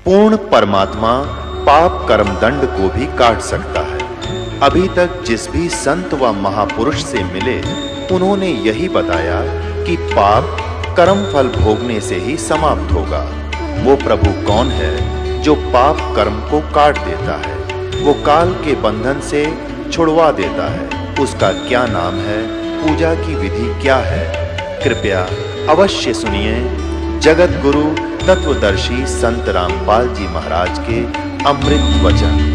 पूर्ण परमात्मा पाप कर्म दंड को भी काट सकता है। अभी तक जिस भी संत व महापुरुष से मिले उन्होंने यही बताया कि पाप कर्म फल भोगने से ही समाप्त होगा। वो प्रभु कौन है जो पाप कर्म को काट देता है, वो काल के बंधन से छुड़वा देता है। उसका क्या नाम है, पूजा की विधि क्या है? कृपया अवश्य सुनिए जगत गुरु तत्वदर्शी संत रामपाल जी महाराज के अमृत वचन।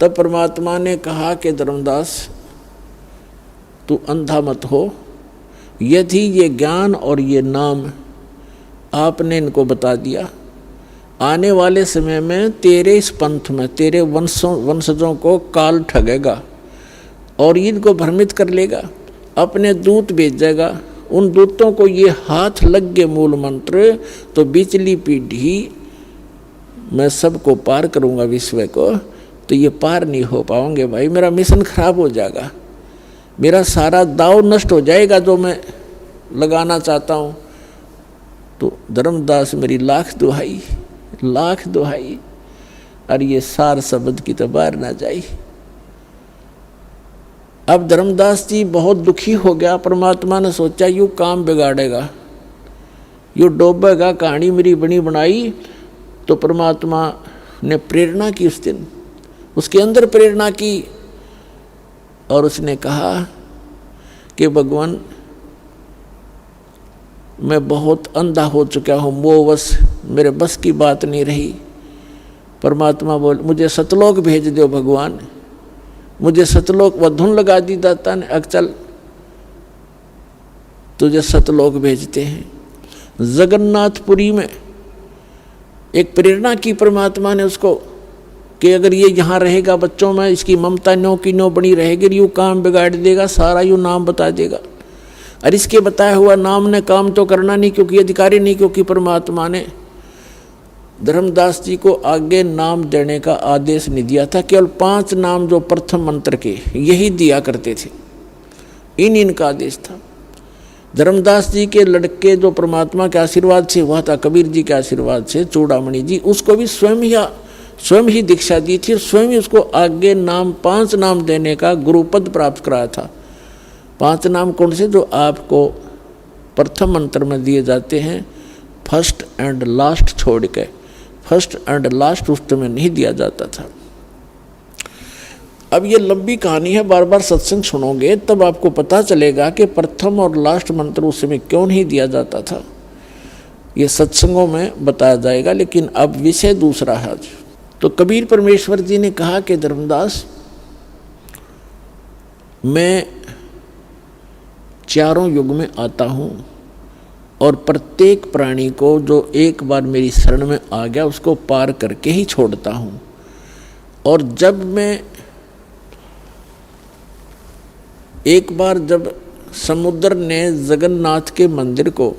तब परमात्मा ने कहा कि धर्मदास तू अंधा मत हो, यदि ये ज्ञान और ये नाम आपने इनको बता दिया, आने वाले समय में तेरे इस पंथ में तेरे वंशजों को काल ठगेगा और इनको भ्रमित कर लेगा, अपने दूत भेजेगा। उन दूतों को ये हाथ लग गए मूल मंत्र तो बिचली पीढ़ी मैं सबको पार करूँगा विश्व को, तो ये पार नहीं हो पाओगे भाई। मेरा मिशन खराब हो जाएगा, मेरा सारा दाव नष्ट हो जाएगा जो मैं लगाना चाहता हूँ। तो धर्मदास मेरी लाख दुहाई और ये सार शब्द की तो बाहर ना जाई। अब धर्मदास जी बहुत दुखी हो गया। परमात्मा ने सोचा यूँ काम बिगाड़ेगा, यूँ डोबेगा, कहानी मेरी बनी बनाई। तो परमात्मा ने प्रेरणा की उस दिन, उसके अंदर प्रेरणा की और उसने कहा कि भगवान मैं बहुत अंधा हो चुका हूँ, वो बस मेरे बस की बात नहीं रही। परमात्मा बोल मुझे सतलोक भेज दो भगवान, मुझे सतलोक व धुन लगा दी दाता ने, अब चल तुझे सतलोक भेजते हैं। जगन्नाथपुरी में एक प्रेरणा की परमात्मा ने उसको कि अगर ये यहाँ रहेगा बच्चों में इसकी ममता नो की नो बनी रहेगी, यूँ काम बिगाड़ देगा, सारा यूँ नाम बता देगा। और इसके बताया हुआ नाम ने काम तो करना नहीं, क्योंकि अधिकारी नहीं, क्योंकि परमात्मा ने धर्मदास जी को आगे नाम देने का आदेश नहीं दिया था। केवल 5 नाम जो प्रथम मंत्र के यही दिया करते थे, इनका आदेश था। धर्मदास जी के लड़के जो परमात्मा के आशीर्वाद से हुआ था, कबीर जी के आशीर्वाद से, चूड़ामणि जी, उसको भी स्वयं ही दीक्षा दी थी, स्वयं ही उसको आगे नाम 5 नाम देने का गुरुपद प्राप्त कराया था। 5 नाम कौन से? जो आपको प्रथम मंत्र में दिए जाते हैं, फर्स्ट एंड लास्ट छोड़ के। फर्स्ट एंड लास्ट उस में नहीं दिया जाता था। अब ये लंबी कहानी है, बार बार सत्संग सुनोगे तब आपको पता चलेगा कि प्रथम और लास्ट मंत्र उस समय क्यों नहीं दिया जाता था। ये सत्संगों में बताया जाएगा, लेकिन अब विषय दूसरा है आज। तो कबीर परमेश्वर जी ने कहा कि धर्मदास मैं चारों युग में आता हूँ और प्रत्येक प्राणी को जो एक बार मेरी शरण में आ गया उसको पार करके ही छोड़ता हूँ। और जब मैं एक बार जब समुद्र ने जगन्नाथ के मंदिर को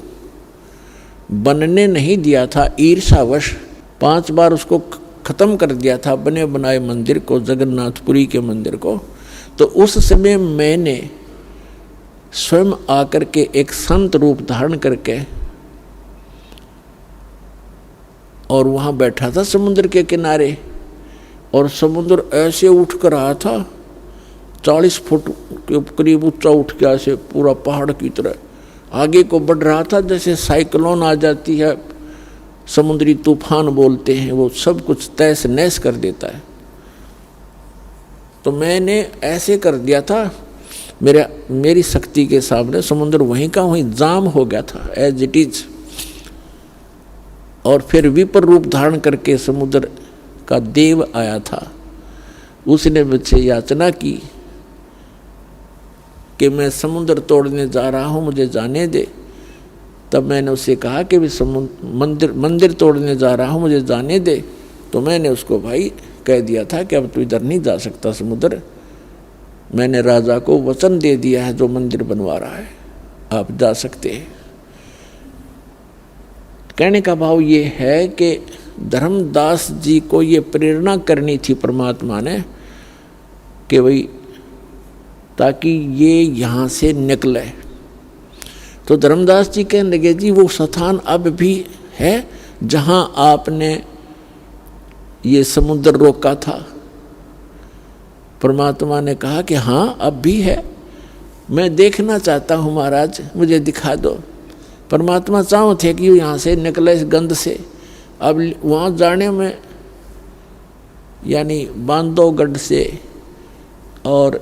बनने नहीं दिया था, ईर्ष्यावश 5 बार उसको ख़त्म कर दिया था बने बनाए मंदिर को, जगन्नाथपुरी के मंदिर को, तो उस समय मैंने स्वयं आकर के एक संत रूप धारण करके और वहाँ बैठा था समुद्र के किनारे। और समुद्र ऐसे उठ कर रहा था, 40 फुट के करीब ऊंचा उठ गया, ऐसे पूरा पहाड़ की तरह आगे को बढ़ रहा था, जैसे साइक्लोन आ जाती है समुद्री तूफान बोलते हैं, वो सब कुछ तहस नहस कर देता है। तो मैंने ऐसे कर दिया था, मेरी शक्ति के सामने समुद्र वहीं का वहीं जाम हो गया था एज इट इज। और फिर विपर रूप धारण करके समुद्र का देव आया था। उसने मुझसे याचना की कि मैं समुद्र तोड़ने जा रहा हूँ, मुझे जाने दे। तब मैंने उससे कहा कि भी मंदिर तोड़ने जा रहा हूँ, मुझे जाने दे। तो मैंने उसको भाई कह दिया था कि अब तू इधर नहीं जा सकता समुद्र, मैंने राजा को वचन दे दिया है जो मंदिर बनवा रहा है, आप जा सकते हैं। कहने का भाव ये है कि धर्मदास जी को ये प्रेरणा करनी थी परमात्मा ने कि भाई ताकि ये यहाँ से निकले। तो धर्मदास जी कहने लगे जी वो स्थान अब भी है जहाँ आपने ये समुद्र रोका था। परमात्मा ने कहा कि हाँ अब भी है, मैं देखना चाहता हूँ महाराज, मुझे दिखा दो। परमात्मा चाहो थे कि यहाँ से निकले इस गंध से। अब वहाँ जाने में यानी बांधवगढ़ से और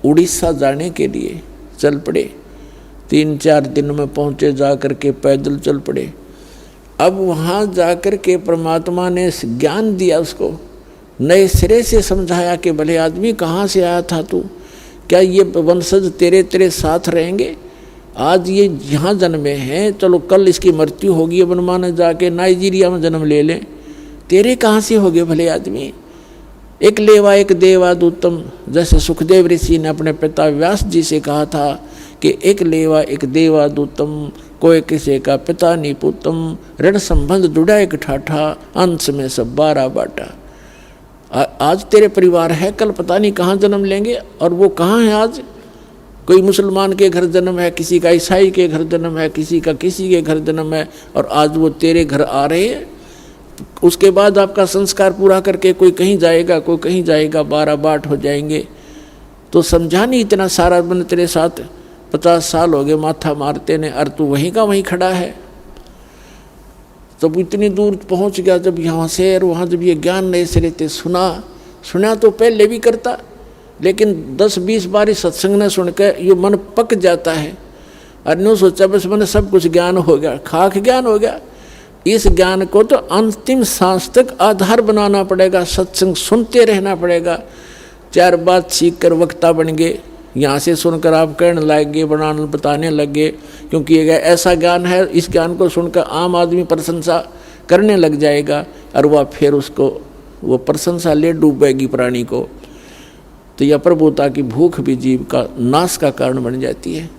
उड़ीसा जाने के लिए चल पड़े, 3-4 दिन में पहुँचे, जा कर के पैदल चल पड़े। अब वहाँ जा कर के परमात्मा ने ज्ञान दिया, उसको नए सिरे से समझाया कि भले आदमी कहाँ से आया था तू, क्या ये वंशज तेरे साथ रहेंगे? आज ये यहाँ जन्मे हैं, चलो कल इसकी मृत्यु होगी, बनमाने जाके नाइजीरिया में जन्म ले लें, तेरे कहाँ से हो गए भले आदमी? एक लेवा एक देवादूतम, जैसे सुखदेव ऋषि ने अपने पिता व्यास जी से कहा था कि एक लेवा एक देवादूतम, कोई किसी का पिता नहीं पुतम, ऋण संबंध जुड़ा एक ठाठा, अंश में सब 12 बाटा। आज तेरे परिवार है, कल पता नहीं कहाँ जन्म लेंगे। और वो कहाँ है आज? कोई मुसलमान के घर जन्म है, किसी का ईसाई के घर जन्म है, किसी के घर जन्म है, और आज वो तेरे घर आ रहे हैं। उसके बाद आपका संस्कार पूरा करके कोई कहीं जाएगा, कोई कहीं जाएगा, 12 बाट हो जाएंगे। तो समझा नहीं इतना सारा बन तेरे साथ 50 साल हो गए माथा मारते ने, और तू वहीं का वहीं खड़ा है। तब इतनी दूर पहुंच गया जब यहाँ से, और वहाँ जब ये ज्ञान नए सिरे से सुना तो पहले भी करता, लेकिन 10-20 बार सत्संग ने सुन के ये मन पक जाता है। और न्यू सोचा बस मैंने सब कुछ ज्ञान हो गया, खाक ज्ञान हो गया। इस ज्ञान को तो अंतिम सांस तक आधार बनाना पड़ेगा, सत्संग सुनते रहना पड़ेगा। 4 बात सीख कर वक्ता बन गए, यहाँ से सुनकर आप कहने लग गए, बनाने बताने लग गए, क्योंकि ये ऐसा ज्ञान है, इस ज्ञान को सुनकर आम आदमी प्रशंसा करने लग जाएगा, और वह फिर उसको वो प्रशंसा ले डूबेगी प्राणी को। तो यह प्रभुता की भूख भी जीव का नाश का कारण बन जाती है।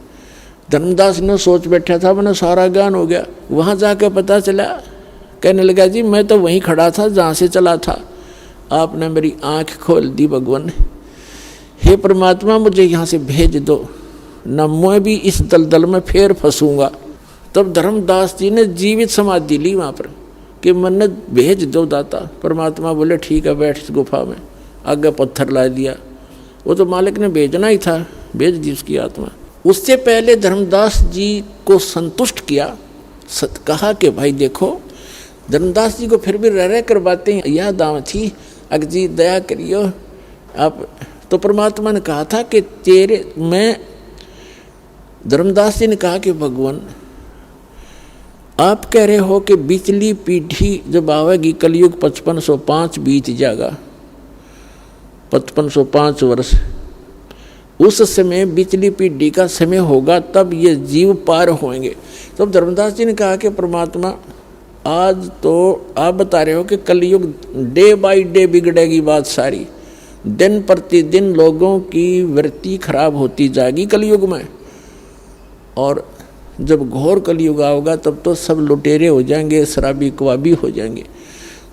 धर्मदास ने सोच बैठा था मैंने सारा ज्ञान हो गया, वहाँ जाके पता चला, कहने लगा जी मैं तो वहीं खड़ा था जहाँ से चला था, आपने मेरी आँख खोल दी भगवान। हे परमात्मा मुझे यहाँ से भेज दो, न मैं भी इस दलदल में फिर फंसूंगा। तब धर्मदास जी ने जीवित समाधि ली वहाँ पर कि मन भेज दो दाता। परमात्मा बोले ठीक है, बैठ इस गुफा में। आगे पत्थर ला दिया, वो तो मालिक ने भेजना ही था, भेज दी उसकी आत्मा। उससे पहले धर्मदास जी को संतुष्ट किया, कहा कि भाई देखो, धर्मदास जी को फिर भी रह कर बातें याद आव थी, अग जी दया करियो आप। तो परमात्मा ने कहा था कि धर्मदास जी ने कहा कि भगवान आप कह रहे हो कि बिचली पीढ़ी जब आवेगी, कलयुग 5505 बीत जाएगा, 5505 वर्ष, उस समय बिचली पीढ़ी का समय होगा, तब ये जीव पार होंगे। तब धर्मदास जी ने कहा कि परमात्मा आज तो आप बता रहे हो कि कलयुग डे बाय डे बिगड़ेगी बात सारी, दिन प्रतिदिन लोगों की वृत्ति खराब होती जाएगी कलयुग में, और जब घोर कलयुग आओगा तब तो सब लुटेरे हो जाएंगे, शराबी कवाबी हो जाएंगे।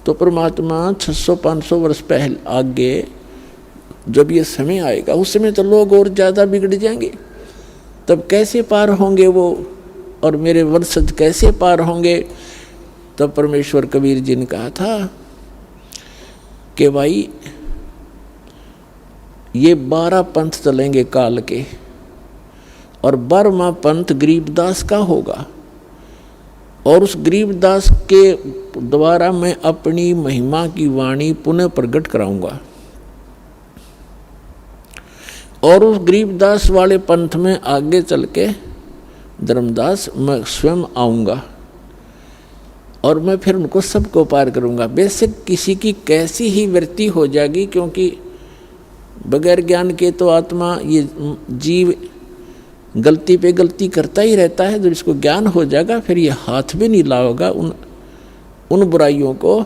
तो परमात्मा 600-500 वर्ष पहले आगे जब ये समय आएगा, उस समय तो लोग और ज़्यादा बिगड़ जाएंगे, तब कैसे पार होंगे वो, और मेरे वंशज कैसे पार होंगे। तब परमेश्वर कबीर जी ने कहा था कि भाई ये 12 पंथ चलेंगे काल के, और 12वां पंथ गरीबदास का होगा, और उस गरीबदास के द्वारा मैं अपनी महिमा की वाणी पुनः प्रकट कराऊंगा। और उस गरीबदास वाले पंथ में आगे चल के धर्मदास मैं स्वयं आऊँगा और मैं फिर उनको सबको पार करूँगा। बेशक किसी की कैसी ही वृत्ति हो जाएगी, क्योंकि बगैर ज्ञान के तो आत्मा ये जीव गलती पे गलती करता ही रहता है। जब इसको ज्ञान हो जाएगा फिर ये हाथ भी नहीं लाओगा उन बुराइयों को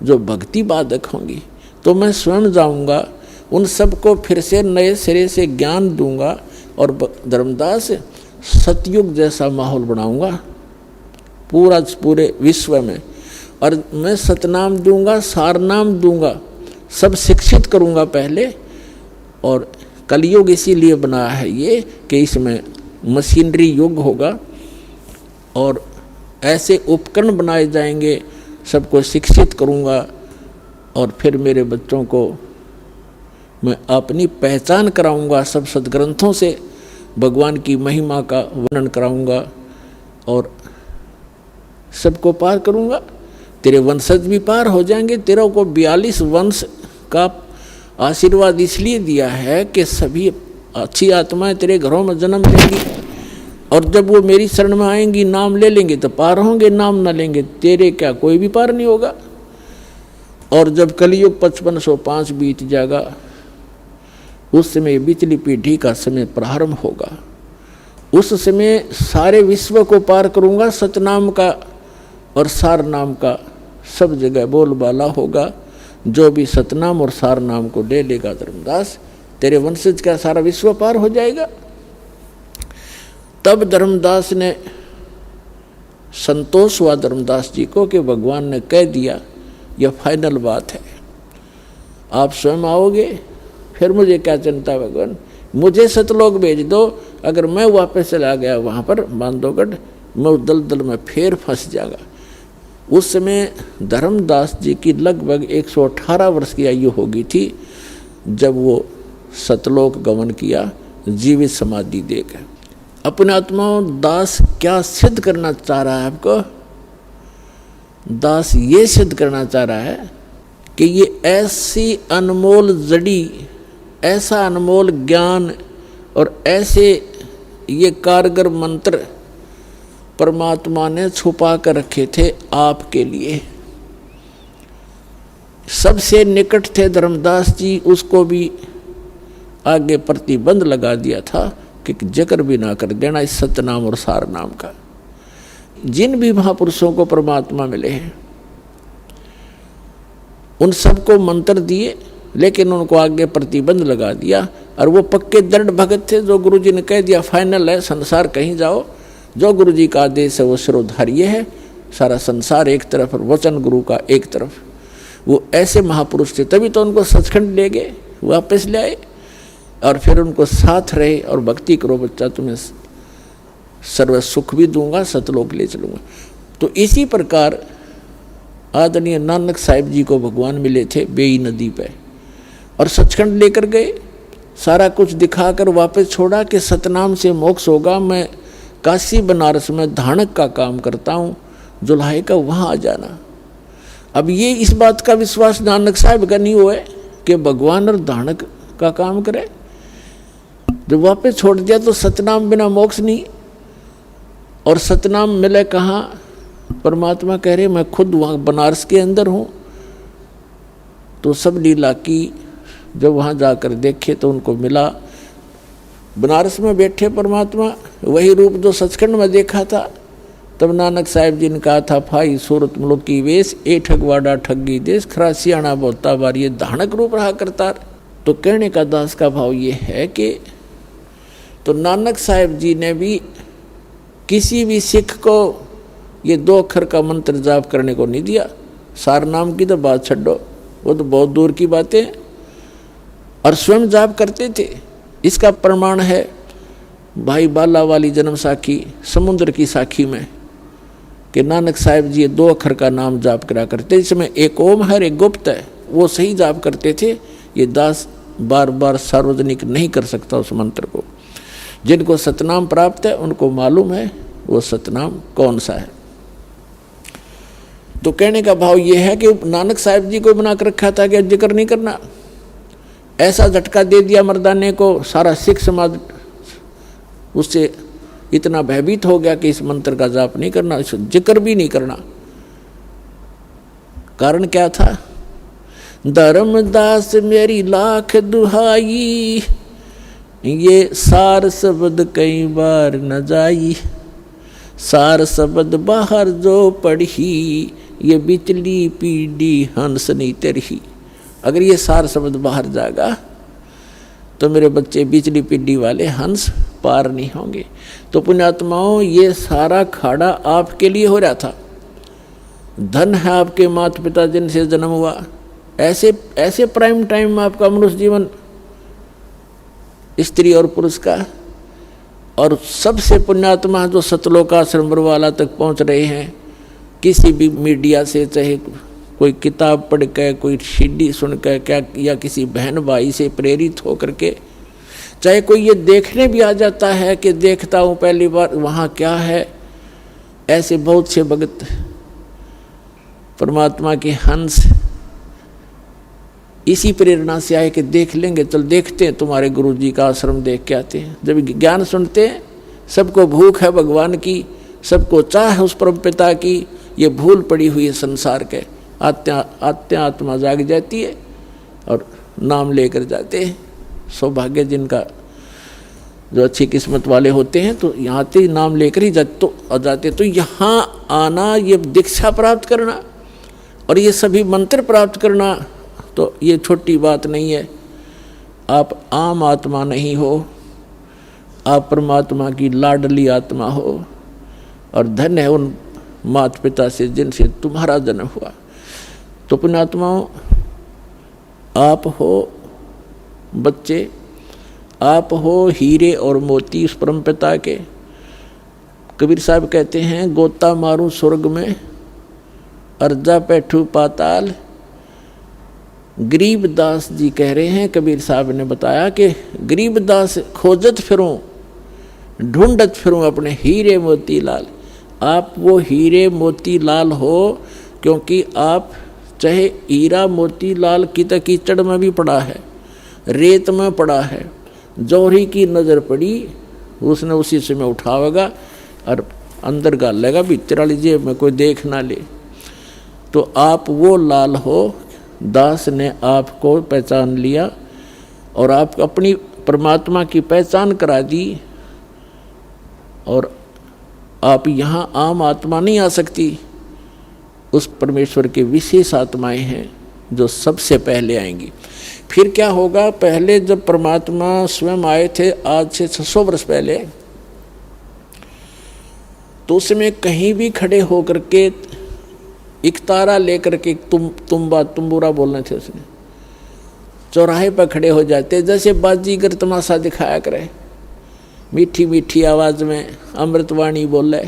जो भक्ति बाधक होंगी। तो मैं स्वयं जाऊँगा, उन सबको फिर से नए सिरे से ज्ञान दूंगा और धर्मदास सतयुग जैसा माहौल बनाऊंगा पूरे विश्व में। और मैं सतनाम दूंगा, सारनाम दूंगा, सब शिक्षित करूंगा पहले। और कलयुग इसीलिए बनाया है ये कि इसमें मशीनरी युग होगा और ऐसे उपकरण बनाए जाएंगे, सबको शिक्षित करूंगा और फिर मेरे बच्चों को मैं अपनी पहचान कराऊंगा, सब सदग्रंथों से भगवान की महिमा का वर्णन कराऊंगा और सबको पार करूंगा। तेरे वंशज भी पार हो जाएंगे। तेरे को 42 वंश का आशीर्वाद इसलिए दिया है कि सभी अच्छी आत्माएं तेरे घरों में जन्म लेंगी और जब वो मेरी शरण में आएंगी, नाम ले लेंगे तो पार होंगे, नाम ना लेंगे तेरे क्या कोई भी पार नहीं होगा। और जब कलयुग 5505 बीत जाएगा, उस समय बिचली पीढ़ी का समय प्रारंभ होगा। उस समय सारे विश्व को पार करूंगा। सतनाम का और सार नाम का सब जगह बोलबाला होगा। जो भी सतनाम और सार नाम को ले लेगा धर्मदास, तेरे वंशज का सारा विश्व पार हो जाएगा। तब धर्मदास ने संतोष हुआ धर्मदास जी को कि भगवान ने कह दिया यह फाइनल बात है, आप स्वयं आओगे, फिर मुझे क्या चिंता भगवान, मुझे सतलोक भेज दो। अगर मैं वापस चला गया वहाँ पर बांधवगढ़, मैं उस दलदल में फिर फंस जाएगा। उस समय धर्मदास जी की लगभग 118 वर्ष की आयु हो गई थी जब वो सतलोक गमन किया जीवित समाधि देकर। अपने आत्माओं, दास क्या सिद्ध करना चाह रहा है आपको? दास ये सिद्ध करना चाह रहा है कि ये ऐसी अनमोल जड़ी, ऐसा अनमोल ज्ञान और ऐसे ये कारगर मंत्र परमात्मा ने छुपा कर रखे थे आपके लिए। सबसे निकट थे धर्मदास जी, उसको भी आगे प्रतिबंध लगा दिया था कि जिक्र भी ना कर देना इस सतनाम और सार नाम का। जिन भी महापुरुषों को परमात्मा मिले हैं उन सबको मंत्र दिए, लेकिन उनको आगे प्रतिबंध लगा दिया। और वो पक्के दृढ़ भगत थे, जो गुरु जी ने कह दिया फाइनल है, संसार कहीं जाओ, जो गुरु जी का आदेश है वो सिरोधार्य है, सारा संसार एक तरफ और वचन गुरु का एक तरफ। वो ऐसे महापुरुष थे, तभी तो उनको सचखंड ले गए, वापस ले आए और फिर उनको साथ रहे और भक्ति करो बच्चा, तुम्हें सर्व सुख भी दूंगा, सतलोक ले चलूँगा। तो इसी प्रकार आदरणीय नानक साहिब जी को भगवान मिले थे बेई नदी पे और सचखंड लेकर गए, सारा कुछ दिखाकर वापस छोड़ा कि सतनाम से मोक्ष होगा। मैं काशी बनारस में धानक का काम करता हूँ, जुल्हाई का वहाँ आ जाना। अब ये इस बात का विश्वास नानक साहिब का नहीं हुआ कि भगवान और धानक का काम करे। जब वापस छोड़ दिया तो सतनाम बिना मोक्ष नहीं। और सतनाम मिले कहाँ? परमात्मा कह रहे मैं खुद वहाँ बनारस के अंदर हूँ। तो सब लीला की जब वहाँ जाकर देखे तो उनको मिला बनारस में बैठे परमात्मा, वही रूप जो सचखंड में देखा था। तब नानक साहिब जी ने कहा था फाई सूरत मुल्क की वेश, ए ठगवाड़ा ठगी देश, खरा सियाणा बोता बार, ये धानक रूप रहा करता। तो कहने का दास का भाव ये है कि तो नानक साहिब जी ने भी किसी भी सिख को ये 2 अक्षर का मंत्र जाप करने को नहीं दिया। सार नाम की तो बात छड्डो, वो तो बहुत दूर की बातें, और स्वयं जाप करते थे। इसका प्रमाण है भाई बाला वाली जन्म साखी, समुद्र की साखी में कि नानक साहिब जी 2 अक्षर का नाम जाप करा करते। इसमें एक ओम है, एक गुप्त है, वो सही जाप करते थे। ये दास बार बार सार्वजनिक नहीं कर सकता उस मंत्र को। जिनको सतनाम प्राप्त है उनको मालूम है वो सतनाम कौन सा है। तो कहने का भाव ये है कि नानक साहब जी को बना कर रखा था कि जिक्र नहीं करना, ऐसा झटका दे दिया मर्दाने को, सारा सिख समाज उससे इतना भयभीत हो गया कि इस मंत्र का जाप नहीं करना, इस जिक्र भी नहीं करना। कारण क्या था? धर्मदास मेरी लाख दुहाई, ये सार शब्द कई बार न जाई, सार शब्द बाहर जो पढ़ी, ये बिचली पीढ़ी हंस नहीं तरही। अगर ये सार शब्द बाहर जाएगा तो मेरे बच्चे बिचली पीढ़ी वाले हंस पार नहीं होंगे। तो पुण्यात्माओं, ये सारा खाड़ा आपके लिए हो रहा था। धन है आपके माता पिता जिनसे जन्म हुआ, ऐसे प्राइम टाइम में आपका मनुष्य जीवन स्त्री और पुरुष का। और सबसे पुण्यात्मा जो सतलोकाश्रम बरवाला तक पहुंच रहे हैं, किसी भी मीडिया से, चाहे कोई किताब पढ़ के, कोई सीडी सुन के, क्या या किसी बहन भाई से प्रेरित होकर के, चाहे कोई ये देखने भी आ जाता है कि देखता हूँ पहली बार वहाँ क्या है, ऐसे बहुत से भगत परमात्मा के हंस इसी प्रेरणा से आए कि देख लेंगे, चल देखते हैं तुम्हारे गुरु जी का आश्रम देख के आते हैं। जब ज्ञान सुनते हैं, सबको भूख है भगवान की, सबको चाह है उस परम पिता की, ये भूल पड़ी हुई है संसार के, आत्मा जाग जाती है और नाम लेकर जाते हैं। सौभाग्य जिनका, जो अच्छी किस्मत वाले होते हैं, तो यहाँ से नाम लेकर ही जाते। तो यहाँ आना, ये दीक्षा प्राप्त करना और ये सभी मंत्र प्राप्त करना, तो ये छोटी बात नहीं है। आप आम आत्मा नहीं हो, आप परमात्मा की लाडली आत्मा हो, और धन्य है उन माता पिता से जिनसे तुम्हारा जन्म हुआ। तो पुण्यात्माओं, आप हो बच्चे, आप हो हीरे और मोती उस परम पिता के। कबीर साहब कहते हैं, गोता मारूं स्वर्ग में, अर्जा पैठू पाताल। गरीबदास जी कह रहे हैं, कबीर साहब ने बताया कि गरीबदास खोजत फिरूं, ढूंढत फिरूं अपने हीरे मोती लाल। आप वो हीरे मोती लाल हो, क्योंकि आप चाहे हीरा मोती लाल कीचड़ में भी पड़ा है, रेत में पड़ा है, जौहरी की नज़र पड़ी, उसने उसी समय उठावेगा और अंदर गाल लेगा, भीतर लीजिए में कोई देख ना ले। तो आप वो लाल हो, दास ने आपको पहचान लिया और आप अपनी परमात्मा की पहचान करा दी। और आप यहाँ आम आत्मा नहीं आ सकती, उस परमेश्वर के विशेष आत्माएं हैं जो सबसे पहले आएंगी। फिर क्या होगा? पहले जब परमात्मा स्वयं आए थे, आज से 600 वर्ष पहले, तो उसमें कहीं भी खड़े होकर के एक तारा लेकर के तुम्बुरा बोलने थे उसने, चौराहे पर खड़े हो जाते, जैसे बाजीगर तमाशा दिखाया करे, मीठी मीठी आवाज़ में अमृतवाणी बोले।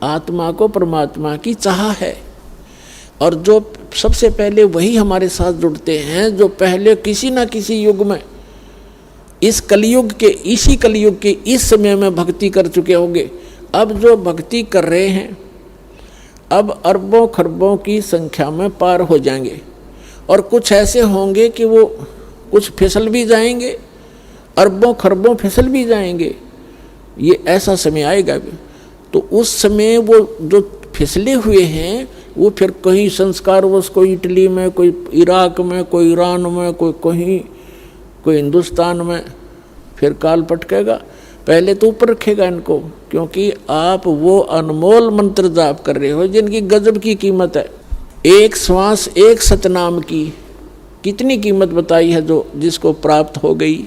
आत्मा को परमात्मा की चाह है, और जो सबसे पहले वही हमारे साथ जुड़ते हैं, जो पहले किसी न किसी युग में, इस कलयुग के, इसी कलयुग के इस समय में भक्ति कर चुके होंगे। अब जो भक्ति कर रहे हैं, अब अरबों खरबों की संख्या में पार हो जाएंगे, और कुछ ऐसे होंगे कि वो कुछ फिसल भी जाएंगे, अरबों खरबों फिसल भी जाएंगे। ये ऐसा समय आएगा भी। तो उस समय वो जो फिसले हुए हैं, वो फिर कहीं संस्कारवश, कोई इटली में, कोई इराक में, कोई ईरान में, कोई कहीं, कोई हिंदुस्तान में, फिर काल पटकेगा। पहले तो ऊपर रखेगा इनको, क्योंकि आप वो अनमोल मंत्र जाप कर रहे हो जिनकी गजब की कीमत है। एक श्वास, एक सतनाम की कितनी कीमत बताई है, जो जिसको प्राप्त हो गई।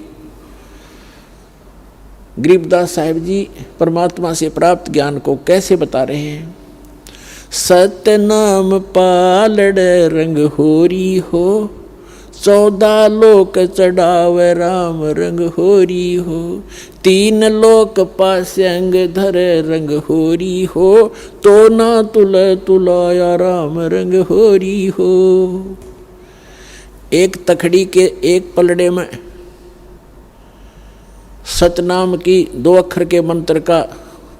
गरीबदास साहिब जी परमात्मा से प्राप्त ज्ञान को कैसे बता रहे हैं? सतनाम पालड़ रंग होरी हो, 14 लोक चढ़ावे राम रंग होरी हो, 3 लोक पास्यंग धरे रंग होरी हो, तो ना तुलाया राम रंग होरी हो। एक तखड़ी के एक पलड़े में सतनाम की 2 अक्षर के मंत्र का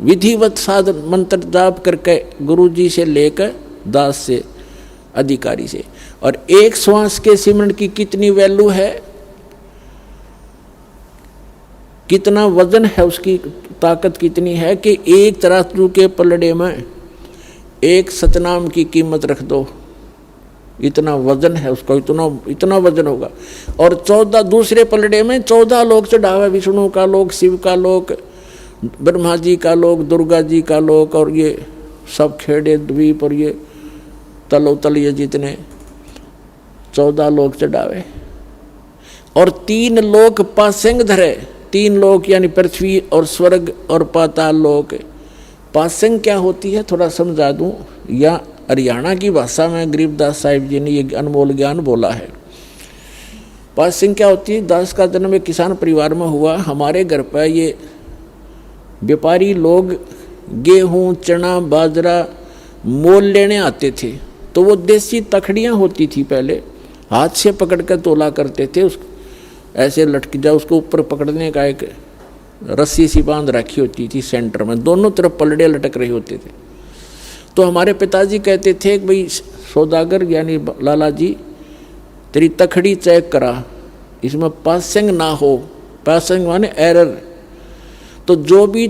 विधिवत साधन मंत्र जाप करके गुरु जी से लेकर दास से, अधिकारी से। और एक श्वास के सिमरण की कितनी वैल्यू है, कितना वजन है, उसकी ताकत कितनी है कि एक तराजू के पलड़े में एक सतनाम की कीमत रख दो, इतना वजन है उसका, इतना वजन होगा। और 14 दूसरे पलड़े में 14 लोग चढ़ावे, विष्णु का लोक, शिव का लोक, ब्रह्मा जी का लोक, दुर्गा जी का लोक, और ये सब खेड़े द्वीप और ये तलोतल, ये जितने 14 लोग चढ़ावे। और 3 लोक पासेंग धरे, 3 लोक यानी पृथ्वी और स्वर्ग और पाताल लोक। पासेंग क्या होती है थोड़ा समझा दूं, या हरियाणा की भाषा में गरीबदास साहिब जी ने ये अनमोल ज्ञान बोला है। पासिंग क्या होती है, दास का जन्म एक किसान परिवार में हुआ। हमारे घर पर ये व्यापारी लोग गेहूं, चना, बाजरा मोल लेने आते थे, तो वो देसी तखड़ियाँ होती थी, पहले हाथ से पकड़ कर तोला करते थे। उस ऐसे लटक जा, उसको ऊपर पकड़ने का एक रस्सी सी बांध रखी होती थी सेंटर में, दोनों तरफ पलड़े लटक रहे होते थे। तो हमारे पिताजी कहते थे कि भाई सौदागर यानी लाला जी, तेरी तखड़ी चेक करा, इसमें पासिंग ना हो। पासिंग माने एरर। तो जो भी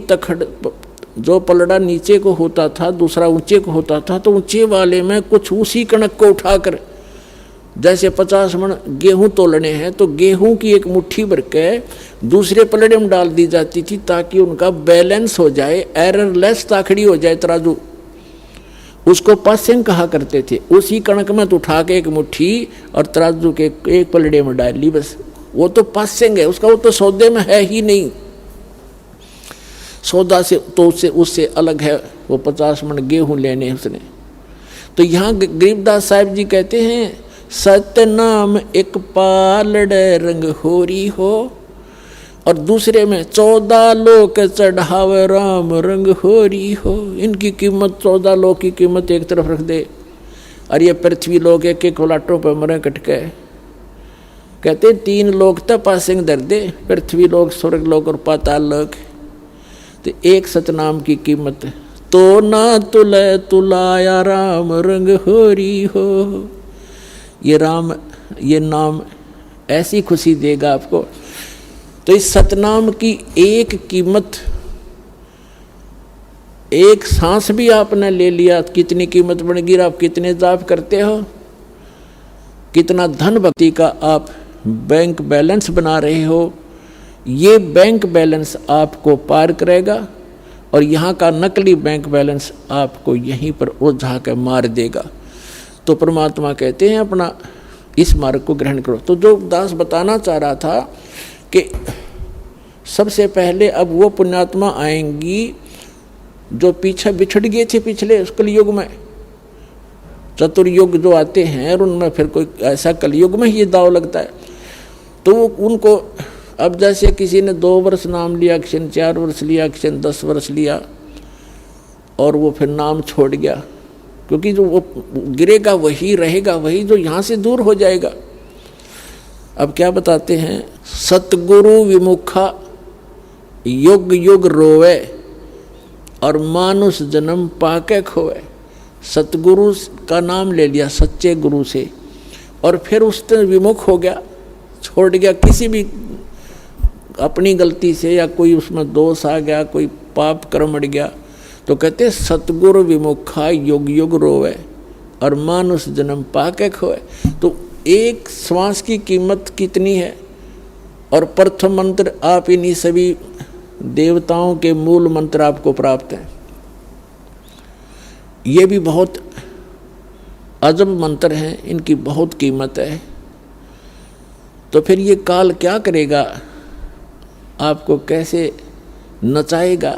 जो पलड़ा नीचे को होता था, दूसरा ऊंचे को होता था, तो ऊंचे वाले में कुछ उसी कणक को उठाकर, जैसे 50 मन गेहूं तोलने हैं तो गेहूं की एक मुट्ठी भर के दूसरे पलड़े में डाल दी जाती थी, ताकि उनका बैलेंस हो जाए, एररलेस ताखड़ी हो जाए तराजू। उसको पासिंग कहा करते थे। उसी कणक में तो उठा के एक मुट्ठी और तराजू के एक पलड़े में डाल ली, बस वो तो पासिंग है उसका, वो तो सौदे में है ही नहीं। सौदा से तो उससे अलग है, वो 50 मन गेहूं लेने उसने। तो यहाँ गरीबदास साहिब जी कहते हैं, सतनाम एक पालड़े रंग होरी हो, और दूसरे में 14 लोक चढ़ावे राम रंग होरी हो। इनकी कीमत 14 लोक की कीमत एक तरफ रख दे, और ये पृथ्वी लोक एक एक लाटों पर मरे कटके। कहते 3 लोक तक पासिंग दर दे, पृथ्वी लोक, स्वर्ग लोक और पाताल लोक। तो एक सतनाम की कीमत तो ना तुले तुलाया राम रंग होरी हो। ये राम, ये नाम ऐसी खुशी देगा आपको। तो इस सतनाम की एक कीमत, एक सांस भी आपने ले लिया, कितनी कीमत बनेगी। आप कितने जाप करते हो, कितना धन भक्ति का आप बैंक बैलेंस बना रहे हो, ये बैंक बैलेंस आपको पार करेगा, और यहाँ का नकली बैंक बैलेंस आपको यहीं पर ओझा के मार देगा। तो परमात्मा कहते हैं अपना इस मार्ग को ग्रहण करो। तो जो दास बताना चाह रहा था कि सबसे पहले अब वो पुण्यात्मा आएंगी जो पीछे बिछड़ गए थे पिछले उस कलयुग में। चतुर्युग जो आते हैं और उनमें फिर कोई ऐसा कलयुग में ही दाव लगता है। तो उनको अब जैसे किसी ने 2 वर्ष नाम लिया, किसी ने 4 वर्ष लिया, किसी ने 10 वर्ष लिया, और वो फिर नाम छोड़ गया, क्योंकि जो वो गिरेगा वही रहेगा, वही जो यहाँ से दूर हो जाएगा। अब क्या बताते हैं, सतगुरु विमुखा युग युग रोवे, और मानुष जन्म पाके खोवे। सतगुरु का नाम ले लिया सच्चे गुरु से, और फिर उससे विमुख हो गया, छोड़ गया किसी भी अपनी गलती से, या कोई उसमें दोष आ गया, कोई पाप कर्म अड़ गया, तो कहते सतगुरु विमुखा युग युग रोवे, और मानुष जन्म पाके खोए। तो एक श्वास की कीमत कितनी है। और प्रथम मंत्र आप इन्हीं सभी देवताओं के मूल मंत्र आपको प्राप्त हैं। ये भी बहुत अजब मंत्र हैं, इनकी बहुत कीमत है। तो फिर ये काल क्या करेगा, आपको कैसे नचाएगा।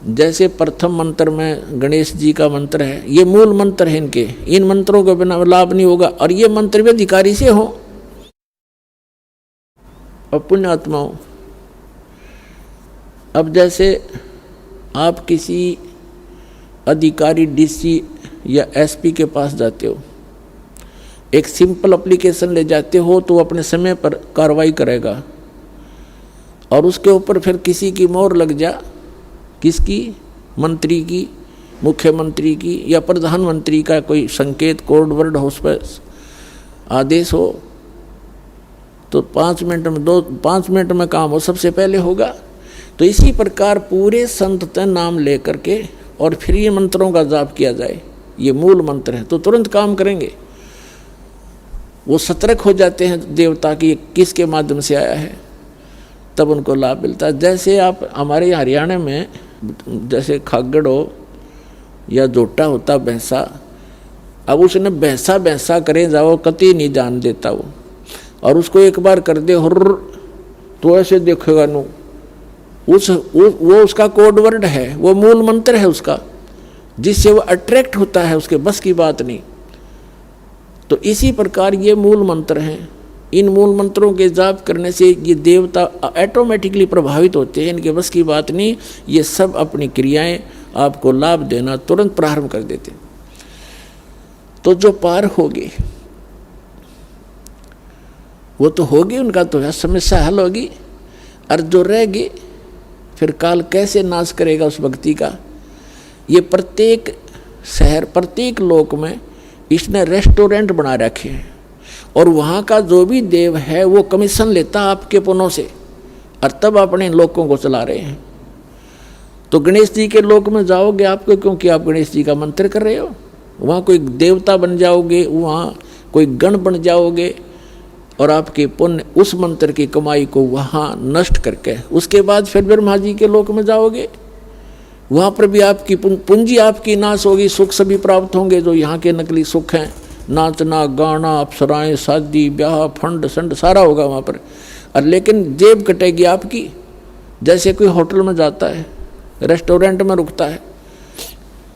जैसे प्रथम मंत्र में गणेश जी का मंत्र है, ये मूल मंत्र है इनके, इन मंत्रों के बिना लाभ नहीं होगा। और ये मंत्र भी अधिकारी से हो। और पुण्यात्माओं, अब जैसे आप किसी अधिकारी डीसी या एसपी के पास जाते हो, एक सिंपल एप्लीकेशन ले जाते हो, तो वो अपने समय पर कार्रवाई करेगा, और उसके ऊपर फिर किसी की मोहर लग जा, किसकी, मंत्री की, मुख्यमंत्री की या प्रधानमंत्री का कोई संकेत कोड वर्ड हो, उस पर आदेश हो, तो 5 मिनट में काम हो सबसे पहले होगा। तो इसी प्रकार पूरे संत नाम लेकर के और फिर ये मंत्रों का जाप किया जाए, ये मूल मंत्र है, तो तुरंत काम करेंगे। वो सतर्क हो जाते हैं देवता की किसके माध्यम से आया है, तब उनको लाभ मिलता है। जैसे आप हमारे यहाँ हरियाणा में जैसे खागड़ हो या जोटा होता भैंसा, अब उसने भैंसा करें जाओ कति नहीं जान देता वो, और उसको एक बार कर दे हुर्र तो ऐसे देखेगा नो, वो उसका कोड वर्ड है, वो मूल मंत्र है उसका, जिससे वो अट्रैक्ट होता है, उसके बस की बात नहीं। तो इसी प्रकार ये मूल मंत्र हैं। इन मूल मंत्रों के जाप करने से ये देवता ऑटोमेटिकली प्रभावित होते हैं, इनके बस की बात नहीं। ये सब अपनी क्रियाएं आपको लाभ देना तुरंत प्रारंभ कर देते। तो जो पार होगी वो तो होगी, उनका तो है समस्या हल होगी, और जो रहेगी फिर काल कैसे नाश करेगा उस भक्ति का। ये प्रत्येक शहर प्रत्येक लोक में इसने रेस्टोरेंट बना रखे हैं, और वहाँ का जो भी देव है वो कमीशन लेता आपके पुनों से, और तब अपने लोगों को चला रहे हैं। तो गणेश जी के लोक में जाओगे आपको, क्योंकि आप गणेश जी का मंत्र कर रहे हो, वहाँ कोई देवता बन जाओगे, वहाँ कोई गण बन जाओगे, और आपके पुण्य उस मंत्र की कमाई को वहाँ नष्ट करके उसके बाद फिर ब्रह्मा जी के लोक में जाओगे, वहाँ पर भी आपकी पूंजी आपकी नाश होगी, सुख सभी प्राप्त होंगे जो यहाँ के नकली सुख हैं, नाचना गाना अप्सराएं शादी ब्याह फंड संड सारा होगा वहाँ पर, और लेकिन जेब कटेगी आपकी। जैसे कोई होटल में जाता है, रेस्टोरेंट में रुकता है,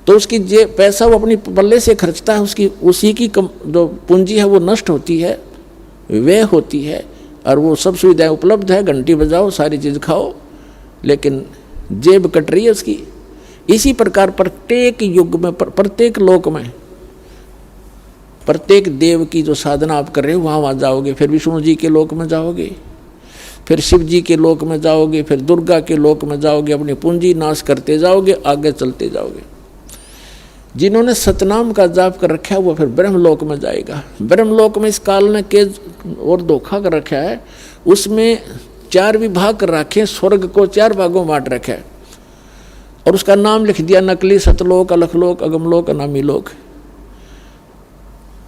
तो उसकी जेब पैसा वो अपनी पल्ले से खर्चता है, उसकी उसी की जो पूंजी है वो नष्ट होती है, व्यय होती है, और वो सब सुविधाएं उपलब्ध है, घंटी बजाओ सारी चीज़ खाओ, लेकिन जेब कट रही है उसकी। इसी प्रकार प्रत्येक युग में प्रत्येक लोक में प्रत्येक देव की जो साधना आप कर रहे हो वहाँ जाओगे, फिर विष्णु जी के लोक में जाओगे, फिर शिव जी के लोक में जाओगे, फिर दुर्गा के लोक में जाओगे, अपनी पूंजी नाश करते जाओगे, आगे चलते जाओगे। जिन्होंने सतनाम का जाप कर रखा है वो फिर ब्रह्मलोक में जाएगा। ब्रह्मलोक में इस काल ने के और धोखा कर रखा है, उसमें 4 विभाग कर रखे, स्वर्ग को 4 भागों में बांट रखा है, और उसका नाम लिख दिया नकली सतलोक अलखलोक अगमलोक अनामी लोक।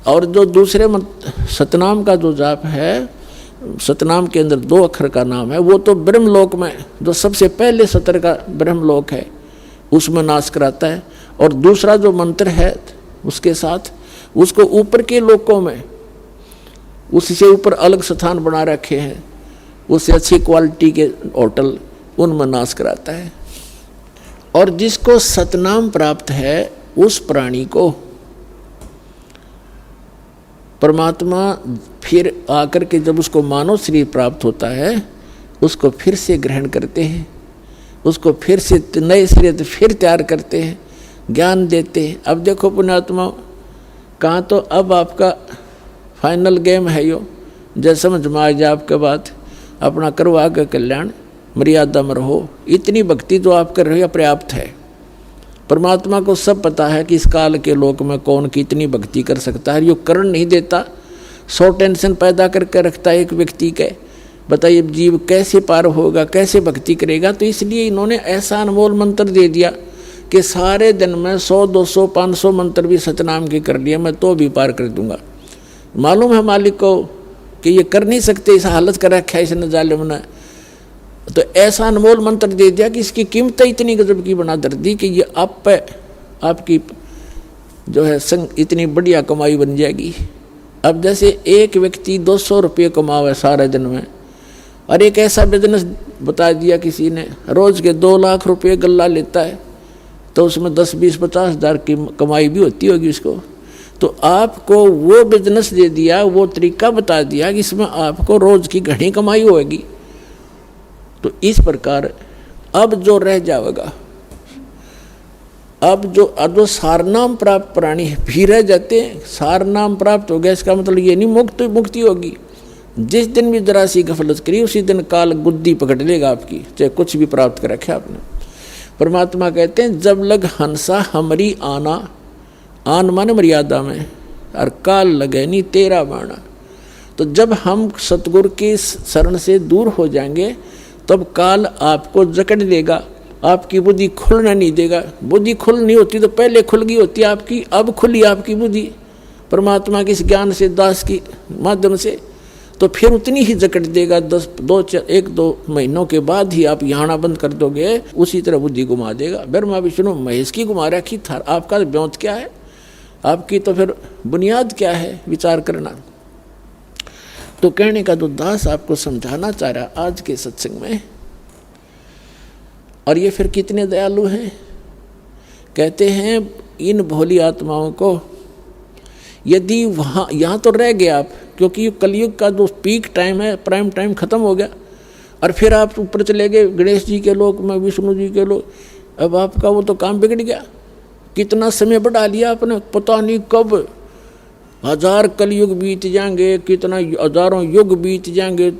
और जो दूसरे सतनाम का जो जाप है, सतनाम के अंदर 2 अक्षर का नाम है, वो तो ब्रह्मलोक में जो सबसे पहले सतर का ब्रह्मलोक है उसमें नाश कराता है, और दूसरा जो मंत्र है उसके साथ उसको ऊपर के लोकों में उससे ऊपर अलग स्थान बना रखे हैं, उससे अच्छी क्वालिटी के होटल उनमें नाश कराता है। और जिसको सतनाम प्राप्त है उस प्राणी को परमात्मा फिर आकर के जब उसको मानव शरीर प्राप्त होता है उसको फिर से ग्रहण करते हैं, उसको फिर से नए सिरे से फिर तैयार करते हैं, ज्ञान देते हैं। अब देखो पुण्यात्मा कहाँ, तो अब आपका फाइनल गेम है यो, जैसे समझ में आ जाए आपके बात, अपना करो आगे कल्याण, मर्यादा में रहो। इतनी भक्ति जो आप कर रहे हो पर्याप्त है। परमात्मा को सब पता है कि इस काल के लोक में कौन कितनी भक्ति कर सकता है, यो करण नहीं देता, 100 टेंशन पैदा करके रखता है एक व्यक्ति के। बताइए जीव कैसे पार होगा, कैसे भक्ति करेगा। तो इसलिए इन्होंने ऐसा अनमोल मंत्र दे दिया कि सारे दिन में 100 200 500 मंत्र भी सतनाम के कर लिया मैं तो भी पार कर दूंगा। मालूम है मालिक को कि ये कर नहीं सकते, इस हालत कर रखा है इसने जालिम ने, तो ऐसा अनमोल मंत्र दे दिया कि इसकी कीमत इतनी गजब की बना कर दी कि ये आप पे आपकी जो है संग इतनी बढ़िया कमाई बन जाएगी। अब जैसे एक व्यक्ति 200 रुपये कमावे सारे दिन में, और एक ऐसा बिजनेस बता दिया किसी ने, रोज़ के 2 लाख रुपये गल्ला लेता है, तो उसमें 10 20 50 हज़ार की कमाई भी होती होगी उसको। तो आपको वो बिजनेस दे दिया, वो तरीका बता दिया कि इसमें आपको रोज़ की घनी कमाई होगी। तो इस प्रकार अब जो रह जाएगा, अब जो सारनाम प्राप्त प्राणी भी रह जाते हैं, सारनाम प्राप्त हो गया इसका मतलब ये नहीं मुक्ति होगी। जिस दिन भी जरा सी गफलत करी उसी दिन काल गुद्दी पकड़ लेगा आपकी, चाहे कुछ भी प्राप्त कर रखे आपने। परमात्मा कहते हैं जब लग हंसा हमरी आना, आन मन मर्यादा में, और काल लगे नहीं तेरा बाणा। तो जब हम सतगुरु की शरण से दूर हो जाएंगे तब काल आपको जकड़ देगा, आपकी बुद्धि खुलना नहीं देगा। बुद्धि खुल नहीं होती तो पहले खुल गई होती आपकी, अब खुली आपकी बुद्धि परमात्मा के इस ज्ञान से, दास की माध्यम से, तो फिर उतनी ही जकड़ देगा। 1-2 महीनों के बाद ही आप यहाँ बंद कर दोगे, उसी तरह बुद्धि घुमा देगा। ब्रह्मा विष्णु महेश की घुमा रखी था, आपका ब्योंत क्या है, आपकी तो फिर बुनियाद क्या है विचार करना। तो कहने का तो दास आपको समझाना चाह रहा आज के सत्संग में। और ये फिर कितने दयालु हैं, कहते हैं इन भोली आत्माओं को यदि वहाँ यहाँ तो रह गए आप, क्योंकि कलयुग का जो पीक टाइम है, प्राइम टाइम खत्म हो गया, और फिर आप ऊपर चले गए गणेश जी के लोक में, विष्णु जी के लोक। अब आपका वो तो काम बिगड़ गया, कितना समय बढ़ा लिया आपने, पता नहीं कब 1000 कलयुग बीत जाएंगे, कितना हजारों युग बीत जाएंगे,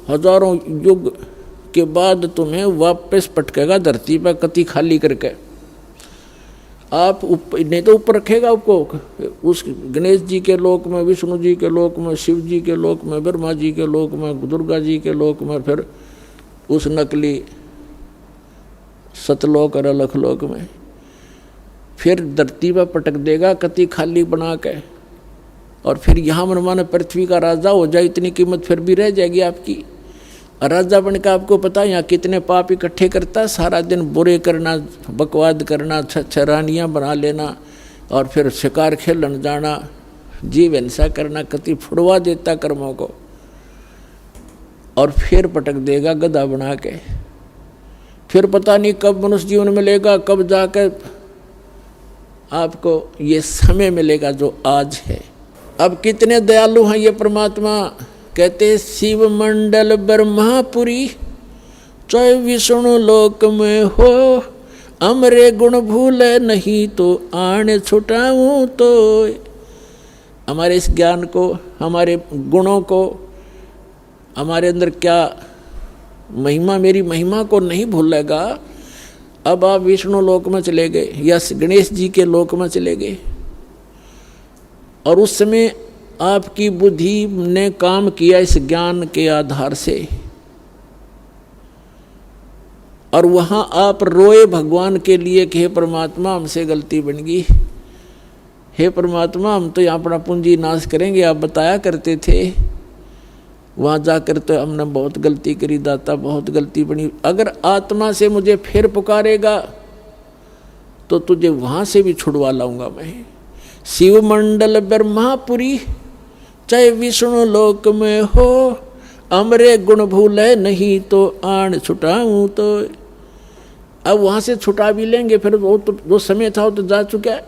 हजारों युग के बाद तुम्हें वापस पटकेगा धरती पर कति खाली करके। आप नहीं तो ऊपर रखेगा आपको उस गणेश जी के लोक में, विष्णु जी के लोक में, शिव जी के लोक में, ब्रह्मा जी के लोक में, दुर्गा जी के लोक में, फिर उस नकली सतलोक और अलखलोक में, फिर धरती पर पटक देगा कति खाली बना के। और फिर यहाँ मनमाना पृथ्वी का राजा हो जाए, इतनी कीमत फिर भी रह जाएगी आपकी। राजा बन का आपको पता है यहाँ कितने पाप इकट्ठे करता है, सारा दिन बुरे करना, बकवाद करना, रानियाँ बना लेना, और फिर शिकार खेलन जाना, जीव हिंसा करना, कति फुड़वा देता कर्मों को, और फिर पटक देगा गधा बना के। फिर पता नहीं कब मनुष्य जीवन मिलेगा, कब जाकर आपको ये समय मिलेगा जो आज है। अब कितने दयालु हैं ये परमात्मा, कहते शिव मंडल ब्रह्मापुरी, चाहे विष्णु लोक में हो, अमरे गुण भूले नहीं तो आने छुटाऊं तो। हमारे इस ज्ञान को, हमारे गुणों को, हमारे अंदर क्या महिमा, मेरी महिमा को नहीं भूलेगा। अब आप विष्णु लोक में चले गए या गणेश जी के लोक में चले गए, और उस समय आपकी बुद्धि ने काम किया इस ज्ञान के आधार से, और वहां आप रोए भगवान के लिए कि हे परमात्मा हमसे गलती बन गई, हे परमात्मा हम तो यहाँ अपना पूंजी नाश करेंगे, आप बताया करते थे। वहाँ जाकर तो हमने बहुत गलती करी दाता, बहुत गलती बनी। अगर आत्मा से मुझे फिर पुकारेगा तो तुझे वहाँ से भी छुड़वा लाऊंगा मैं। शिव मंडल ब्रह्मापुरी, चाहे विष्णु लोक में हो, अमरे गुण भूले नहीं तो आन छुटाऊं तो। अब वहाँ से छुटा भी लेंगे, फिर वो तो जो समय था वो तो जा चुका है।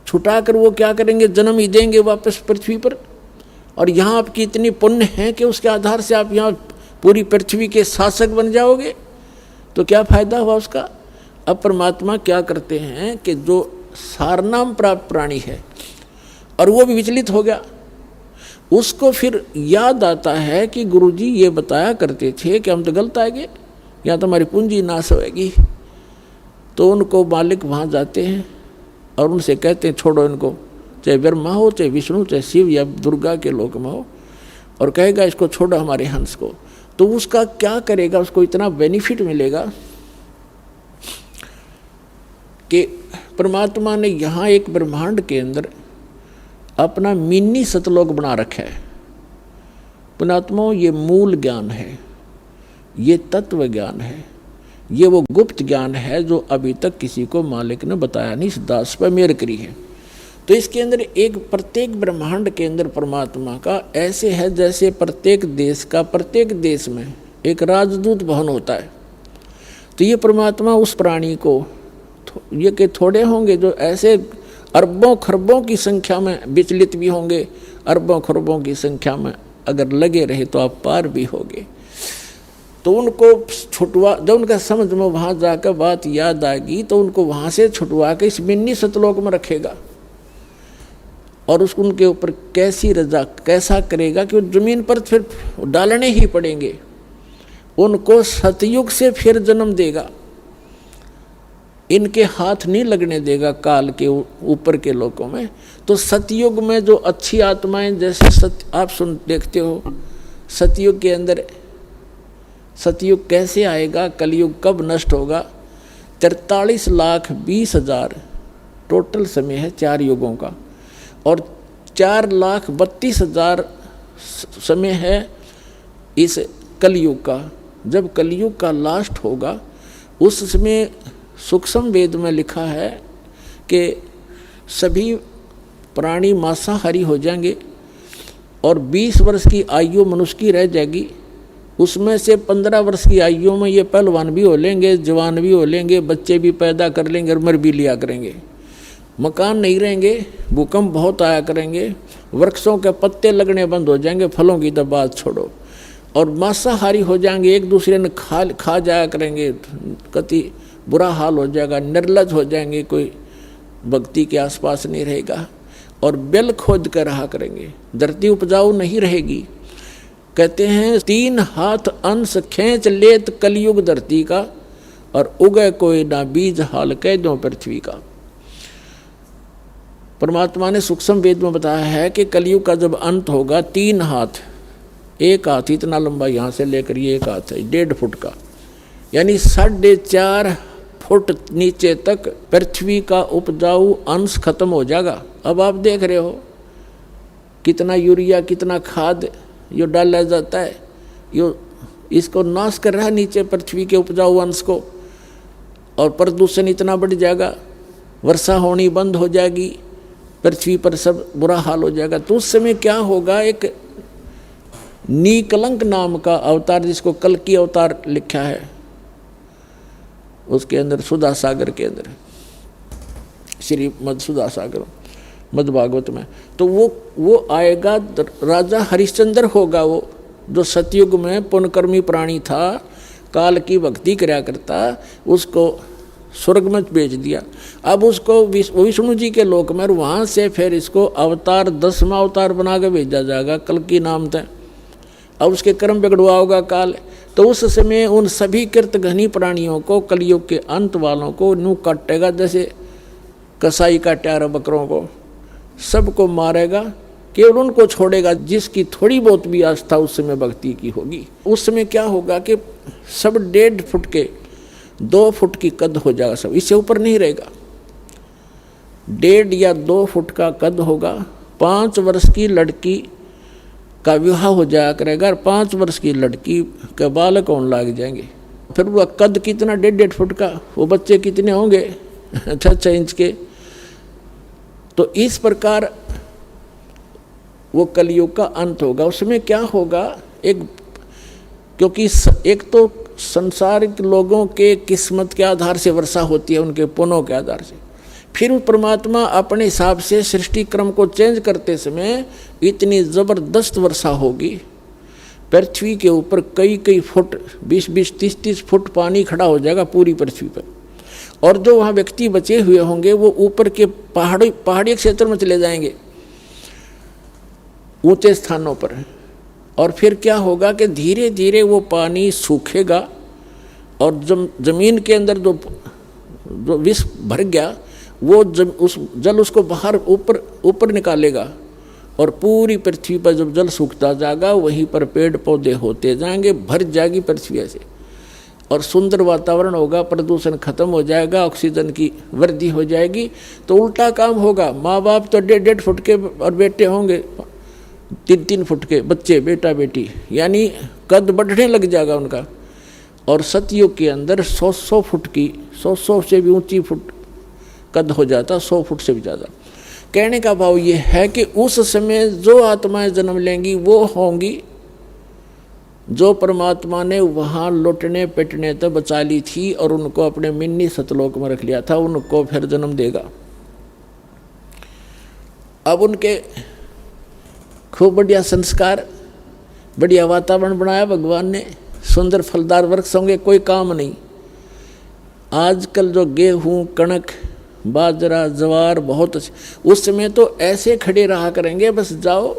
छुटा कर वो क्या करेंगे, जन्म ही देंगे वापस पृथ्वी पर। और यहाँ आपकी इतनी पुण्य है कि उसके आधार से आप यहाँ पूरी पृथ्वी के शासक बन जाओगे, तो क्या फायदा हुआ उसका। अब परमात्मा क्या करते हैं कि जो सारनाम प्राप्त प्राणी है और वो भी विचलित हो गया, उसको फिर याद आता है कि गुरुजी ये बताया करते थे कि हम तो गलत आ गए, यहाँ तो हमारी पूंजी नाश होएगी। तो उनको मालिक वहाँ जाते हैं और उनसे कहते हैं छोड़ो इनको, चाहे ब्रह्मा हो, चाहे विष्णु, चाहे शिव या दुर्गा के लोक में हो, और कहेगा इसको छोड़ो हमारे हंस को। तो उसका क्या करेगा, उसको इतना बेनिफिट मिलेगा कि परमात्मा ने यहाँ एक ब्रह्मांड के अंदर अपना मिनी सतलोक बना रखा है। पुणात्मा ये मूल ज्ञान है, ये तत्व ज्ञान है, ये वो गुप्त ज्ञान है जो अभी तक किसी को मालिक ने बताया नहीं, इस दास पर मेहर करी है। तो इसके अंदर एक प्रत्येक ब्रह्मांड के अंदर परमात्मा का ऐसे है जैसे प्रत्येक देश का, प्रत्येक देश में एक राजदूत भवन होता है। तो ये परमात्मा उस प्राणी को, ये के थोड़े होंगे जो ऐसे अरबों खरबों की संख्या में विचलित भी होंगे, अरबों खरबों की संख्या में अगर लगे रहे तो आप पार भी होगे। तो उनको छुटवा, जब उनका समझ में वहाँ जाकर बात याद आएगी तो उनको वहाँ से छुटवा के इस मिनी सतलोक में रखेगा, और उसको उनके ऊपर कैसी रजा कैसा करेगा कि वो जमीन पर फिर डालने ही पड़ेंगे। उनको सतयुग से फिर जन्म देगा, इनके हाथ नहीं लगने देगा काल के ऊपर के लोगों में। तो सतयुग में जो अच्छी आत्माएं, जैसे आप देखते हो सतयुग के अंदर, सतयुग कैसे आएगा, कलयुग कब नष्ट होगा, 43,20,000 टोटल समय है 4 युगों का, और 4,32,000 समय है इस कलयुग का। जब कलयुग का लास्ट होगा उस समय सूक्ष्म वेद में लिखा है कि सभी प्राणी मांसाहारी हो जाएंगे और 20 वर्ष की आयु मनुष्य की रह जाएगी। उसमें से 15 वर्ष की आयु में ये पहलवान भी हो लेंगे, जवान भी हो लेंगे, बच्चे भी पैदा कर लेंगे और मर भी लिया करेंगे। मकान नहीं रहेंगे, भूकंप बहुत आया करेंगे, वृक्षों के पत्ते लगने बंद हो जाएंगे, फलों की तो बात छोड़ो, और मांसाहारी हो जाएंगे, एक दूसरे ने खा जाया करेंगे, कति बुरा हाल हो जाएगा, निर्लज हो जाएंगे, कोई भक्ति के आसपास नहीं रहेगा, और बेल खोद कर रहा करेंगे, धरती उपजाऊ नहीं रहेगी। कहते हैं 3 हाथ अंश खींच लेत कलयुग धरती का, और उगे कोई ना बीज हाल कह दो पृथ्वी का। परमात्मा ने सूक्ष्म वेद में बताया है कि कलयुग का जब अंत होगा 3 हाथ, 1 हाथ इतना लंबा, यहाँ से लेकर ये 1 हाथ है 1.5 फुट का, यानी 4.5 फुट नीचे तक पृथ्वी का उपजाऊ अंश खत्म हो जाएगा। अब आप देख रहे हो कितना यूरिया, कितना खाद यो डाला जाता है, यो इसको नाश कर रहा है नीचे पृथ्वी के उपजाऊ अंश को, और प्रदूषण इतना बढ़ जाएगा, वर्षा होनी बंद हो जाएगी, पृथ्वी पर सब बुरा हाल हो जाएगा। तो उस समय क्या होगा, एक नीकलंक नाम का अवतार, जिसको कल्कि अवतार लिखा है उसके अंदर, सुधा सागर के अंदर, श्री मद सुधा सागर मद भागवत में, तो वो आएगा, राजा हरिश्चंद्र होगा वो, जो सतयुग में पुण्यकर्मी प्राणी था, काल की भक्ति कराया करता, उसको स्वर्ग में भेज दिया। अब उसको विष्णु जी के लोक में, वहाँ से फिर इसको अवतार 10वां अवतार बना के भेजा जाएगा कल्कि नाम था। अब उसके कर्म बिगड़वा होगा काल, तो उस समय उन सभी कृतघ्नी प्राणियों को, कलयुग के अंत वालों को नू काटेगा, जैसे कसाई काटा बकरों को, सबको मारेगा, केवल उनको छोड़ेगा जिसकी थोड़ी बहुत भी आस्था उस समय भक्ति की होगी। उस समय क्या होगा कि सब 1.5 फुट के 2 फुट की कद हो जाएगा, सब इससे ऊपर नहीं रहेगा, 1.5 या 2 फुट का कद होगा। 5 वर्ष की लड़की का विवाह हो जाया करेगा, और 5 वर्ष की लड़की के बालक होने लग जाएंगे। फिर वह कद कितना, 1.5 फुट का, वो बच्चे कितने होंगे 6 इंच के। तो इस प्रकार वो कलयुग का अंत होगा। उसमें क्या होगा, क्योंकि एक तो संसारिक लोगों के किस्मत के आधार से वर्षा होती है, उनके पुण्यों के आधार से, फिर परमात्मा अपने हिसाब से सृष्टि क्रम को चेंज करते समय इतनी ज़बरदस्त वर्षा होगी, पृथ्वी के ऊपर कई फुट, 20-20, 30-30 फुट पानी खड़ा हो जाएगा पूरी पृथ्वी पर, और जो वहाँ व्यक्ति बचे हुए होंगे वो ऊपर के पहाड़ी क्षेत्र में चले जाएंगे, ऊंचे स्थानों पर। और फिर क्या होगा कि धीरे धीरे वो पानी सूखेगा, और जमीन के अंदर जो विष भर गया वो उस जल उसको बाहर ऊपर निकालेगा, और पूरी पृथ्वी पर जब जल सूखता जाएगा वहीं पर पेड़ पौधे होते जाएंगे, भर जाएगी पृथ्वी ऐसे, और सुंदर वातावरण होगा, प्रदूषण खत्म हो जाएगा, ऑक्सीजन की वृद्धि हो जाएगी। तो उल्टा काम होगा, माँ बाप तो 1.5 फुट के और बेटे होंगे 3-3 फुट के बच्चे, बेटा बेटी, यानी कद बढ़ने लग जाएगा उनका। और सतयुग के अंदर 100 फुट की, 100 से भी ऊंची फुट कद हो जाता, 100 फुट से भी ज़्यादा। कहने का भाव ये है कि उस समय जो आत्माएं जन्म लेंगी वो होंगी जो परमात्मा ने वहाँ लुटने पिटने तक बचा ली थी, और उनको अपने मिन्नी सतलोक में रख लिया था, उनको फिर जन्म देगा। अब उनके खूब बढ़िया संस्कार, बढ़िया वातावरण बनाया भगवान ने, सुंदर फलदार वृक्ष होंगे, कोई काम नहीं। आजकल जो गेहूँ, कणक, बाजरा, ज्वार बहुत अच्छे, उस समय तो ऐसे खड़े रहा करेंगे, बस जाओ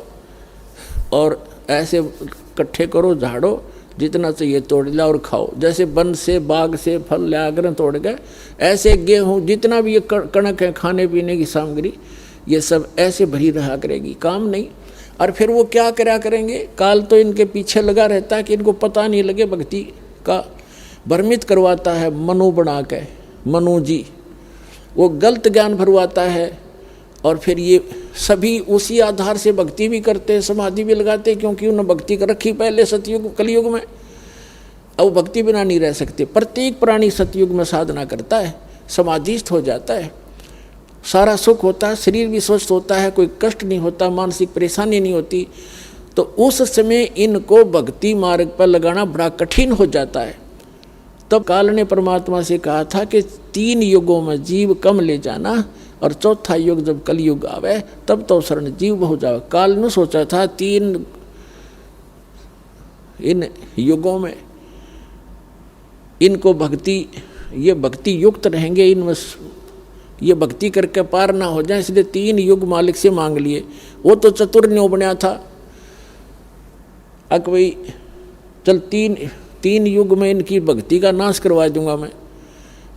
और ऐसे इकट्ठे करो, झाड़ो, जितना चाहिए तोड़ लिया और खाओ। जैसे वन से बाग से फल ले आकर तोड़ गए, ऐसे गेहूँ जितना भी ये कणक है खाने पीने की सामग्री, ये सब ऐसे भरी रहा करेगी, काम नहीं। और फिर वो क्या करा करेंगे, काल तो इनके पीछे लगा रहता है कि इनको पता नहीं लगे, भक्ति का भ्रमित करवाता है मनु बना के, मनु जी वो गलत ज्ञान भरवाता है। और फिर ये सभी उसी आधार से भक्ति भी करते हैं, समाधि भी लगाते हैं, क्योंकि उन्होंने भक्ति कर रखी पहले सतयुग कलयुग में। अब भक्ति बिना नहीं रह सकते। प्रत्येक प्राणी सतयुग में साधना करता है, समाधिस्थ हो जाता है, सारा सुख होता है, शरीर भी स्वस्थ होता है, कोई कष्ट नहीं होता, मानसिक परेशानी नहीं होती। तो उस समय इनको भक्ति मार्ग पर लगाना बड़ा कठिन हो जाता है। तब काल ने परमात्मा से कहा था कि 3 युगों में जीव कम ले जाना, और चौथा युग जब कलयुग आवे तब तो शरण जीव हो जावे। काल ने सोचा था 3 इन युगों में इनको भक्ति, ये भक्ति युक्त रहेंगे, इनमें ये भक्ति करके पार ना हो जाए, इसलिए 3 युग मालिक से मांग लिए। वो तो चतुर न्यों बना था, अक भाई चल 3 युग में इनकी भक्ति का नाश करवा दूंगा मैं,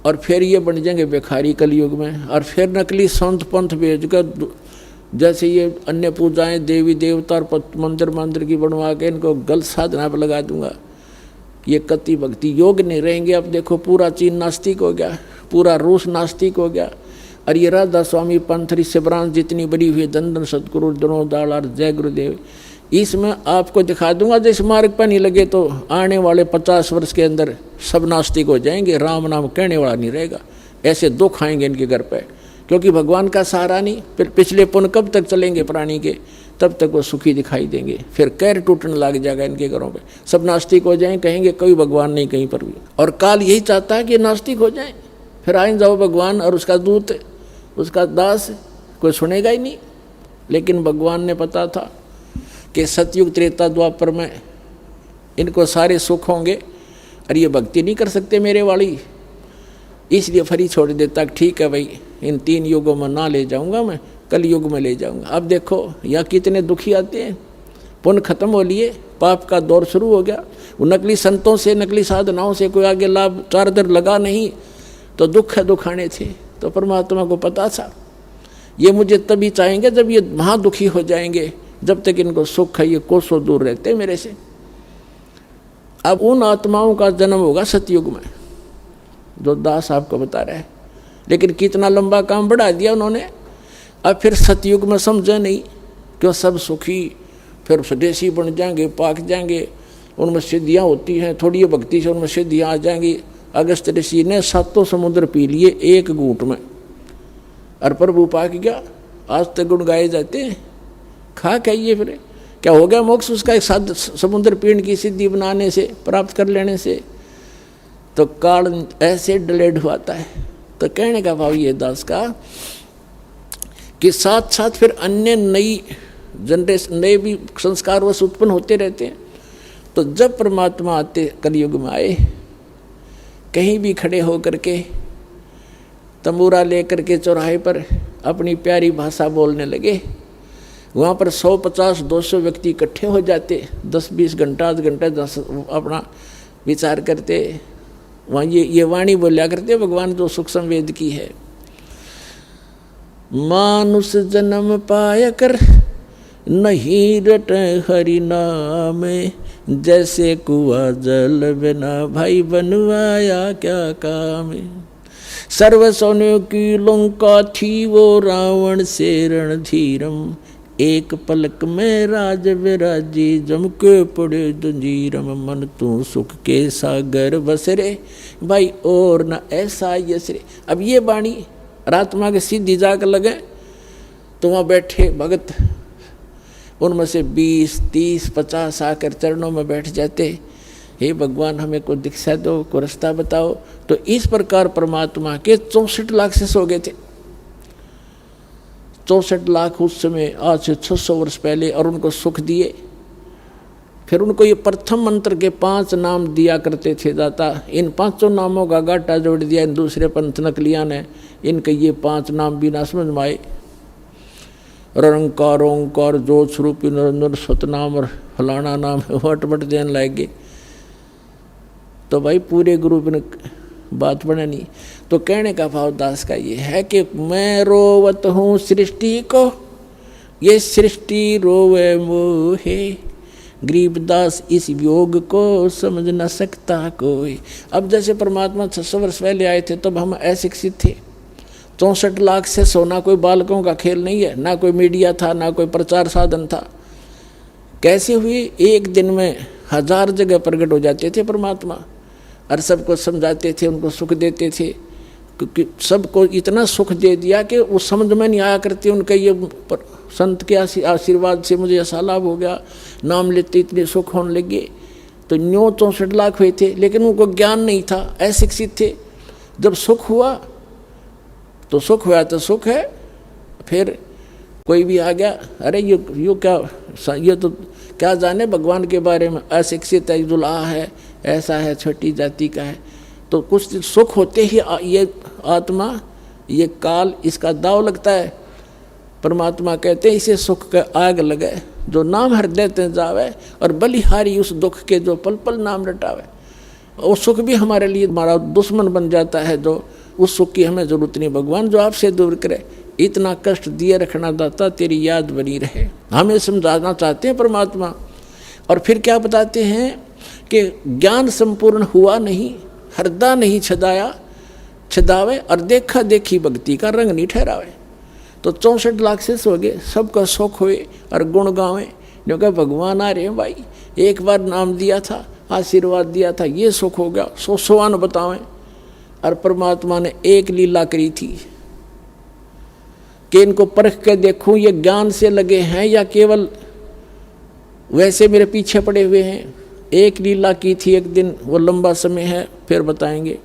और फिर ये बन जाएंगे भिखारी कलयुग में। और फिर नकली संत पंथ भेजकर, जैसे ये अन्य पूजाएं देवी देवता और मंदिर की बनवा के इनको गलत साधना पर लगा दूंगा, ये कति भक्ति योग नहीं रहेंगे। अब देखो पूरा चीन नास्तिक हो गया, पूरा रूस नास्तिक हो गया, और ये राधा स्वामी पंथ ऋषि ब्रांच जितनी बड़ी हुई, दंदन सतगुरु दनोदाल और जय गुरुदेव, इसमें आपको दिखा दूंगा। जिस मार्ग पर नहीं लगे तो आने वाले 50 वर्ष के अंदर सब नास्तिक हो जाएंगे, राम नाम कहने वाला नहीं रहेगा। ऐसे दुख आएंगे इनके घर पे, क्योंकि भगवान का सहारा नहीं। फिर पिछले पुण्य कब तक चलेंगे प्राणी के, तब तक वो सुखी दिखाई देंगे। फिर कैर टूटने लग जाएगा इनके घरों पे, सब नास्तिक हो जाएं, कहेंगे कोई भगवान नहीं कहीं पर भी। और काल यही चाहता है कि नास्तिक हो जाएं, फिर आए जाओ भगवान और उसका दूत, उसका दास, कोई सुनेगा ही नहीं। लेकिन भगवान ने पता था कि सतयुग त्रेता द्वापर में इनको सारे सुख होंगे, और ये भक्ति नहीं कर सकते मेरे वाली, इसलिए फरी छोड़ देता। ठीक है भाई, इन 3 युगों में ना ले जाऊंगा मैं, कल युग में ले जाऊंगा। अब देखो यहाँ कितने दुखी आते हैं, पुण्य खत्म हो लिए, पाप का दौर शुरू हो गया। वो नकली संतों से, नकली साधनाओं से कोई आगे लाभ चारदर लगा नहीं, तो दुख दुखाने थे। तो परमात्मा को पता था ये मुझे तभी चाहेंगे जब ये महादुखी हो जाएंगे, जब तक इनको सुख है ये कोसों दूर रहते मेरे से। अब उन आत्माओं का जन्म होगा सतयुग में, जो दास आपको बता रहे हैं। लेकिन कितना लंबा काम बढ़ा दिया उन्होंने। अब फिर सतयुग में समझे नहीं क्यों, सब सुखी, फिर स्वदेशी बन जाएंगे, पाक जाएंगे, उनमें सिद्धियाँ होती हैं, थोड़ी भक्ति से उनमें सिद्धियाँ आ जाएंगी। अगस्त ऋषि ने 7 समुद्र पी लिए एक घूंट में, और प्रभु पाक गया। आज तक गुण गाए जाते हैं, खा खाइए फिर क्या हो गया मोक्ष उसका, एक 7 समुद्र पीने की सिद्धि बनाने से, प्राप्त कर लेने से। तो काल ऐसे डिलेड हुआता है। तो कहने का भाव ये दास का कि साथ साथ फिर अन्य नई जनरेशन, नए भी संस्कार वश उत्पन्न होते रहते हैं। तो जब परमात्मा आते कलयुग में आए, कहीं भी खड़े होकर के तंबूरा लेकर के चौराहे पर अपनी प्यारी भाषा बोलने लगे, वहाँ पर 150-200 व्यक्ति इकट्ठे हो जाते, 10-20 घंटा, आध घंटा अपना विचार करते। वहाँ ये वाणी बोलिया करते भगवान जो सुख संवेद की है। मानुष जन्म पाया कर नहीं रट हरि नाम, जैसे कुआं जल बिना भाई बनवाया क्या काम। सर्व सोने की लंका थी वो रावण से रणधीरम, एक पलक में राज विराजी जम के पड़े जंजीरम। मन तू सुख के सागर बसरे भाई और न ऐसा यसरे। अब ये बाणी रात्मा के सीधी जाकर लगे तो वहाँ बैठे भगत, उनमें से 20, 30, 50 आकर चरणों में बैठ जाते, हे भगवान हमें को दीक्षा दो, को रास्ता बताओ। तो इस प्रकार परमात्मा के 64 लाख शिष्य हो गए थे। 64 लाख उस समय, आज से 600 वर्ष पहले, और उनको सुख दिए। फिर उनको ये प्रथम मंत्र के 5 नाम दिया करते थे दाता। इन 5 नामों का गाटा जोड़ दिया इन दूसरे पंथ नकलिया ने। इनके ये 5 नाम बिना समझ में आए, रंकार ओंकार ज्योत स्वरूपी निरंजन सतनाम और फलाना नाम वट देने लगे। तो भाई पूरे ग्रुप ने बात बना नहीं। तो कहने का भाव दास का ये है कि मैं रोवत हूँ सृष्टि को, ये सृष्टि रोवे मोहे, गरीबदास इस योग को समझ न सकता कोई। अब जैसे परमात्मा 600 वर्ष पहले आए थे तब हम अशिक्षित थे। 64 लाख से सोना कोई बालकों का खेल नहीं है, ना कोई मीडिया था, ना कोई प्रचार साधन था। कैसे हुई? एक दिन में 1000 जगह प्रकट हो जाते थे परमात्मा, और सबको समझाते थे, उनको सुख देते थे। क्योंकि सबको इतना सुख दे दिया कि वो समझ में नहीं आया करते। उनके ये संत के आशीर्वाद से मुझे ऐसा लाभ हो गया, नाम लेते इतने सुख होने लगे। तो 64 लाख हुए थे, लेकिन उनको ज्ञान नहीं था, अशिक्षित थे। जब सुख हुआ तो सुख हुआ तो सुख है। फिर कोई भी आ गया, अरे ये क्या, ये तो क्या जाने भगवान के बारे में, अशिक्षित है, दुल्हा है, ऐसा है, छोटी जाति का है। तो कुछ सुख होते ही ये आत्मा, ये काल, इसका दाव लगता है। परमात्मा कहते हैं इसे सुख का आग लगे, जो नाम हृदय ते जावे, और बलिहारी उस दुख के जो पल पल नाम रटावे। वो सुख भी हमारे लिए हमारा दुश्मन बन जाता है, जो उस सुख की हमें जरूरत नहीं। भगवान जो आपसे दूर करे, इतना कष्ट दिए रखना दाता, तेरी याद बनी रहे, हमें समझाना चाहते हैं परमात्मा। और फिर क्या बताते हैं कि ज्ञान संपूर्ण हुआ नहीं, हृदय नहीं छदावे, और देखा देखी भक्ति का रंग नहीं ठहरावे। तो 64 लाख से सो गए, सबका सुख हुए और गुण गावे, क्योंकि भगवान आ रहे हैं भाई। एक बार नाम दिया था, आशीर्वाद दिया था, ये सुख हो गया, 100 बतावें। और परमात्मा ने एक लीला करी थी कि इनको परख के देखूं ये ज्ञान से लगे हैं या केवल वैसे मेरे पीछे पड़े हुए हैं। एक लीला की थी एक दिन, वो लंबा समय है, फिर बताएंगे।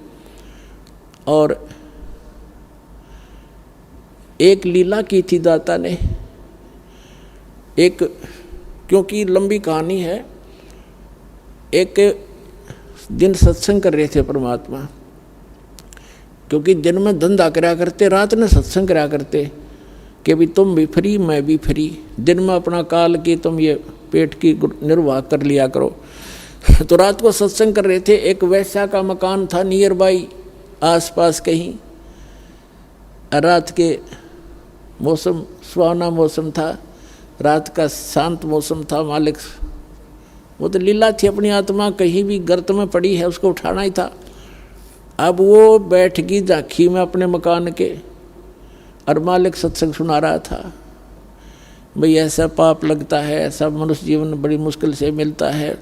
और एक लीला की थी दाता ने, एक, क्योंकि लंबी कहानी है। एक दिन सत्संग कर रहे थे परमात्मा, क्योंकि दिन में धंधा करा करते, रात में सत्संग करा करते कि भी तुम भी फ्री, मैं भी फ्री। दिन में अपना काल की तुम ये पेट की निर्वाह कर लिया करो। तो रात को सत्संग कर रहे थे। एक वैश्या का मकान था नियर बाई, आसपास कहीं। रात के मौसम सुहाना मौसम था, रात का शांत मौसम था। मालिक, वो तो लीला थी, अपनी आत्मा कहीं भी गर्त में पड़ी है, उसको उठाना ही था। अब वो बैठ गई झांकी में अपने मकान के, और मालिक सत्संग सुना रहा था। भाई ऐसा पाप लगता है, ऐसा मनुष्य जीवन बड़ी मुश्किल से मिलता है,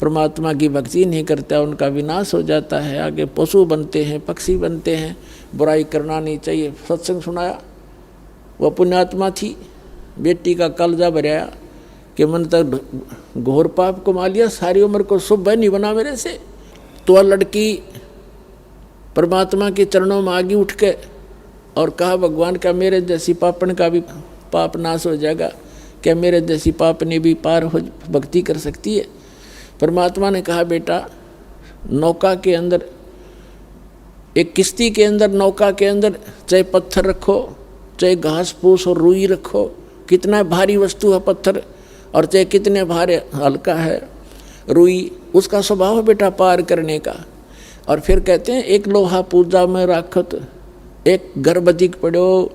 परमात्मा की भक्ति नहीं करता, उनका विनाश हो जाता है, आगे पशु बनते हैं, पक्षी बनते हैं, बुराई करना नहीं चाहिए। सत्संग सुनाया। वह पुण्यात्मा थी, बेटी का कलजा भराया कि मन तक घोर पाप कमा लिया, सारी उम्र को शुभ नहीं बना मेरे से। तो वह लड़की परमात्मा के चरणों में आगे उठ के और कहा, भगवान का मेरे जैसी पापन का भी पाप नाश हो जाएगा, क्या मेरे जैसी पापनी भी पार हो भक्ति कर सकती है? परमात्मा ने कहा, बेटा नौका के अंदर, एक किश्ती के अंदर, नौका के अंदर चाहे पत्थर रखो, चाहे घास फूस और रुई रखो, कितना भारी वस्तु है पत्थर, और चाहे कितने भारी हल्का है रुई, उसका स्वभाव है बेटा पार करने का। और फिर कहते हैं, एक लोहा पूजा में राखत, एक गर्भ अधिक पड़ो,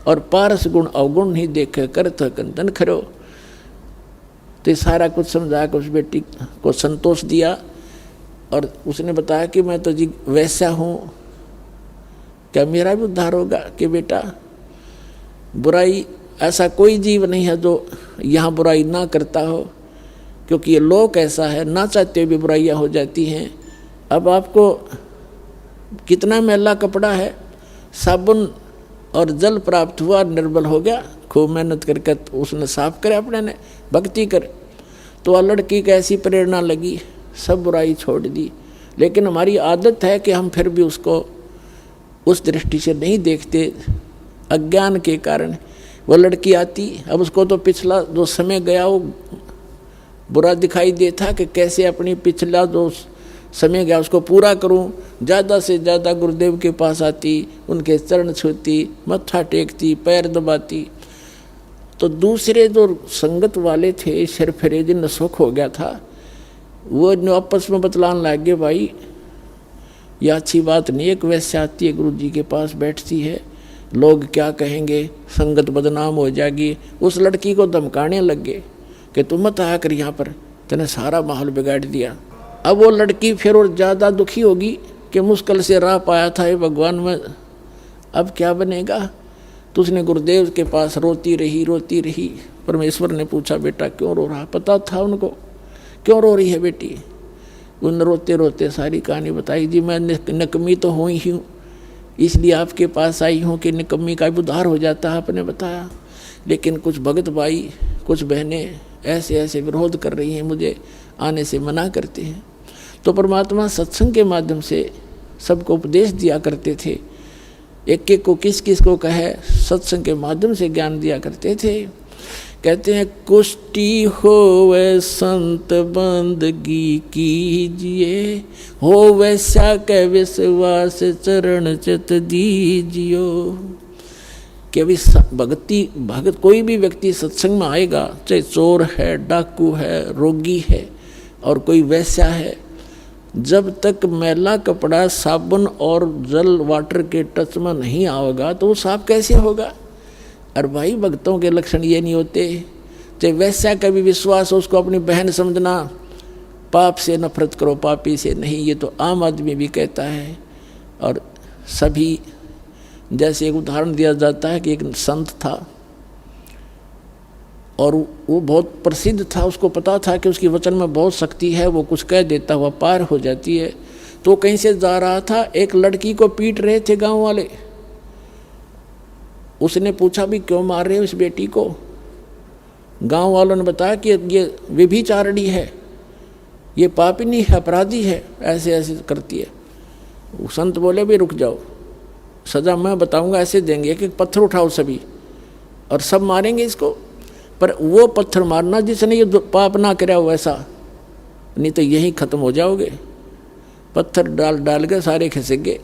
और पारस गुण अवगुण नहीं देखे, करत कंदन खरो। तो सारा कुछ समझा कर उस बेटी को संतोष दिया, और उसने बताया कि मैं तो जी वैसा हूँ, क्या मेरा भी उद्धार होगा? कि बेटा बुराई, ऐसा कोई जीव नहीं है जो यहाँ बुराई ना करता हो, क्योंकि ये लोक ऐसा है, ना चाहते भी बुराइयाँ हो जाती हैं। अब आपको कितना मैला कपड़ा है, साबुन और जल प्राप्त हुआ, निर्बल हो गया, खूब मेहनत करके उसने साफ करे, अपने ने भक्ति करे। तो वह लड़की की ऐसी प्रेरणा लगी, सब बुराई छोड़ दी। लेकिन हमारी आदत है कि हम फिर भी उसको उस दृष्टि से नहीं देखते, अज्ञान के कारण। वो लड़की आती, अब उसको तो पिछला जो समय गया वो बुरा दिखाई देता कि कैसे अपनी पिछला जो समय गया उसको पूरा करूं। ज़्यादा से ज़्यादा गुरुदेव के पास आती, उनके चरण छूती, मत्था टेकती, पैर दबाती। तो दूसरे जो संगत वाले थे, सिर फिरे, जिन सुख हो गया था, वो आपस में बतलाने लग गए, भाई यह अच्छी बात नहीं। एक वैश्या आती है गुरु जी के पास बैठती है, लोग क्या कहेंगे, संगत बदनाम हो जाएगी। उस लड़की को धमकाने लग गए कि तुम मत आया कर यहाँ पर, तेने सारा माहौल बिगाड़ दिया। अब वो लड़की फिर और ज़्यादा दुखी होगी कि मुश्किल से राह पाया था ये भगवान में, अब क्या बनेगा। तो उसने गुरुदेव के पास रोती रही। परमेश्वर ने पूछा बेटा क्यों रो रहा, पता था उनको क्यों रो रही है बेटी। उन रोते रोते सारी कहानी बताई। जी मैं निकम्मी तो हुई ही हूँ, इसलिए आपके पास आई हूँ कि निकम्मी का भी उद्धार हो जाता है, आपने बताया। लेकिन कुछ भगत भाई, कुछ बहनें ऐसे विरोध कर रही हैं, मुझे आने से मना करते हैं। तो परमात्मा सत्संग के माध्यम से सबको उपदेश दिया करते थे। एक एक को किस किस को कहे, सत्संग के माध्यम से ज्ञान दिया करते थे। कहते हैं कुष्टि होवे संत बंदगी कीजिए, हो वैसा के विश्वास चरण चित दीजियो। कि अभी भगत कोई भी व्यक्ति सत्संग में आएगा, चाहे चोर है, डाकू है, रोगी है और कोई वैश्या है, जब तक मैला कपड़ा साबुन और जल वाटर के टच में नहीं आएगा तो वो साफ कैसे होगा। और भाई भक्तों के लक्षण ये नहीं होते। चाहे वैसा का भी विश्वास हो, उसको अपनी बहन समझना, पाप से नफरत करो पापी से नहीं, ये तो आम आदमी भी कहता है। और सभी, जैसे एक उदाहरण दिया जाता है कि एक संत था और वो बहुत प्रसिद्ध था, उसको पता था कि उसकी वचन में बहुत शक्ति है, वो कुछ कह देता हुआ पार हो जाती है। तो कहीं से जा रहा था, एक लड़की को पीट रहे थे गांव वाले। उसने पूछा भी क्यों मार रहे हो इस बेटी को। गांव वालों ने बताया कि ये व्यभिचारिणी है, ये पापिनी है, अपराधी है, ऐसे करती है। संत बोले भी रुक जाओ, सजा मैं बताऊंगा, ऐसे देंगे कि पत्थर उठाओ सभी और सब मारेंगे इसको। पर वो पत्थर मारना जिसने ये पाप ना कराया हो वैसा, नहीं तो यही खत्म हो जाओगे। पत्थर डाल के सारे खिसक।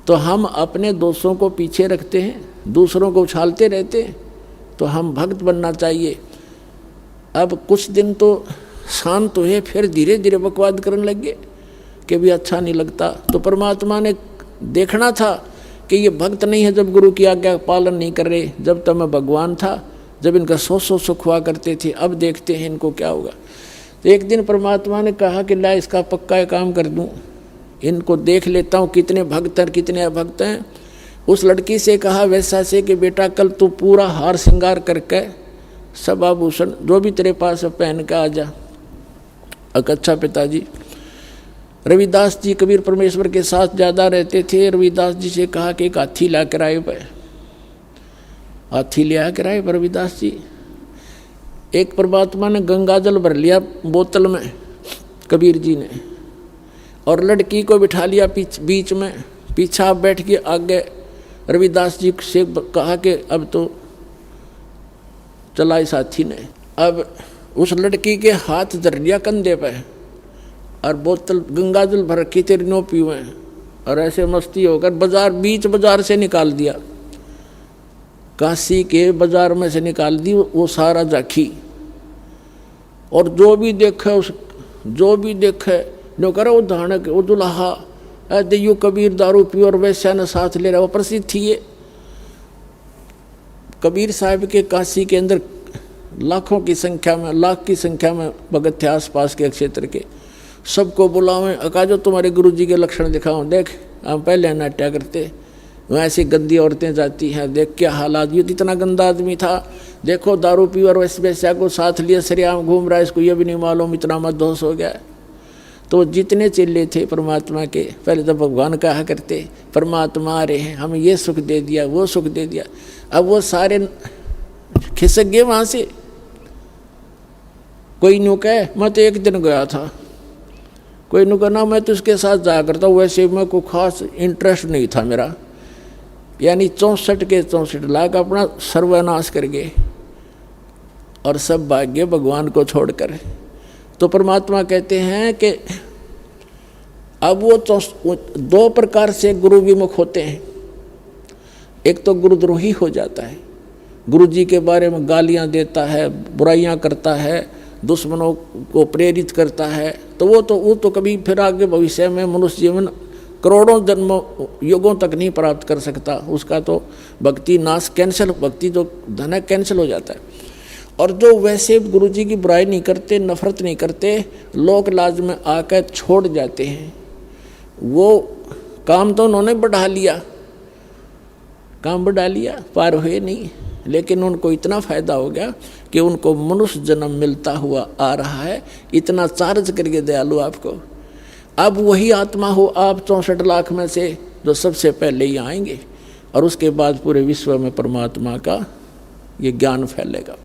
तो हम अपने दोषों को पीछे रखते हैं, दूसरों को उछालते रहते हैं। तो हम भक्त बनना चाहिए। अब कुछ दिन तो शांत हुए, फिर धीरे धीरे बकवाद करने लगे कि भी अच्छा नहीं लगता। तो परमात्मा ने देखना था कि ये भक्त नहीं है जब गुरु की आज्ञा पालन नहीं कर रहे। जब तक मैं भगवान था, जब इनका सौ सुख हुआ करते थे, अब देखते हैं इनको क्या होगा। तो एक दिन परमात्मा ने कहा कि ला इसका पक्का काम कर दूं, इनको देख लेता हूँ कितने भक्त हैं कितने अभक्त हैं। उस लड़की से कहा वैसा से कि बेटा कल तू पूरा हार श्रृंगार करके सब आभूषण जो भी तेरे पास है पहन के आ जा। अच्छा पिताजी। रविदास जी कबीर परमेश्वर के साथ ज़्यादा रहते थे। रविदास जी से कहा कि एक हाथी ला कर आए पे। हाथी ले आकर आए रविदास जी। एक परमात्मा ने गंगा जल भर लिया बोतल में कबीर जी ने, और लड़की को बिठा लिया बीच में, पीछा बैठ के आगे। रविदास जी से कहा कि अब तो चला इस हाथी ने। अब उस लड़की के हाथ धर लिया कंधे पे और बोतल गंगा जल भर के तेरी नो पीवे, और ऐसे मस्ती होकर बीच बाजार से निकाल दिया, काशी के बाजार में से निकाल दी वो सारा झांकी। और जो भी देखे जो करे वो धानक वो दुल्हा देयु कबीर दारू पी और वैश्या ने साथ ले रहा। वो प्रसिद्ध थी ये। कबीर साहब के काशी के अंदर लाख की संख्या में भगत थे आसपास के क्षेत्र के। सबको बुलावें, अका जो तुम्हारे गुरु जी के लक्षण दिखाऊं, देख हम पहले नाट्या करते, वहाँ ऐसी गंदी औरतें जाती हैं, देख क्या हालात। ये इतना गंदा आदमी था, देखो दारू पी और वैश्या को साथ लिए सरेआम घूम रहा है, इसको ये भी नहीं मालूम इतना मदहोश हो गया। तो जितने चेले थे परमात्मा के, पहले तो भगवान कहा करते परमात्मा आ रहे हैं, हमें ये सुख दे दिया वो सुख दे दिया। अब वो सारे खिसक गए वहाँ से। कोई नु कहे मैं तो एक दिन गया था, कोई नु कहना मैं तो उसके साथ जाया करता हूँ, वैसे में कोई खास इंटरेस्ट नहीं था मेरा। यानी 64 के 64 लाख अपना सर्वनाश कर गए और सब भाग्य भगवान को छोड़कर। तो परमात्मा कहते हैं कि अब वो 2 प्रकार से गुरु विमुख होते हैं। एक तो गुरुद्रोही हो जाता है, गुरु जी के बारे में गालियां देता है, बुराइयां करता है, दुश्मनों को प्रेरित करता है। तो वो तो कभी फिर आगे भविष्य में मनुष्य जीवन करोड़ों जन्मों युगों तक नहीं प्राप्त कर सकता, उसका तो भक्ति नाश कैंसिल, भक्ति जो धन है कैंसिल हो जाता है। और जो वैसे गुरु जी की बुराई नहीं करते, नफरत नहीं करते, लोक लाज में आकर छोड़ जाते हैं, वो काम तो उन्होंने बढ़ा लिया, काम बढ़ा लिया, पार हुए नहीं, लेकिन उनको इतना फायदा हो गया कि उनको मनुष्य जन्म मिलता हुआ आ रहा है, इतना चार्ज करके दयालु आपको। अब वही आत्मा हो आप 64 लाख में से जो सबसे पहले ही आएंगे, और उसके बाद पूरे विश्व में परमात्मा का ये ज्ञान फैलेगा।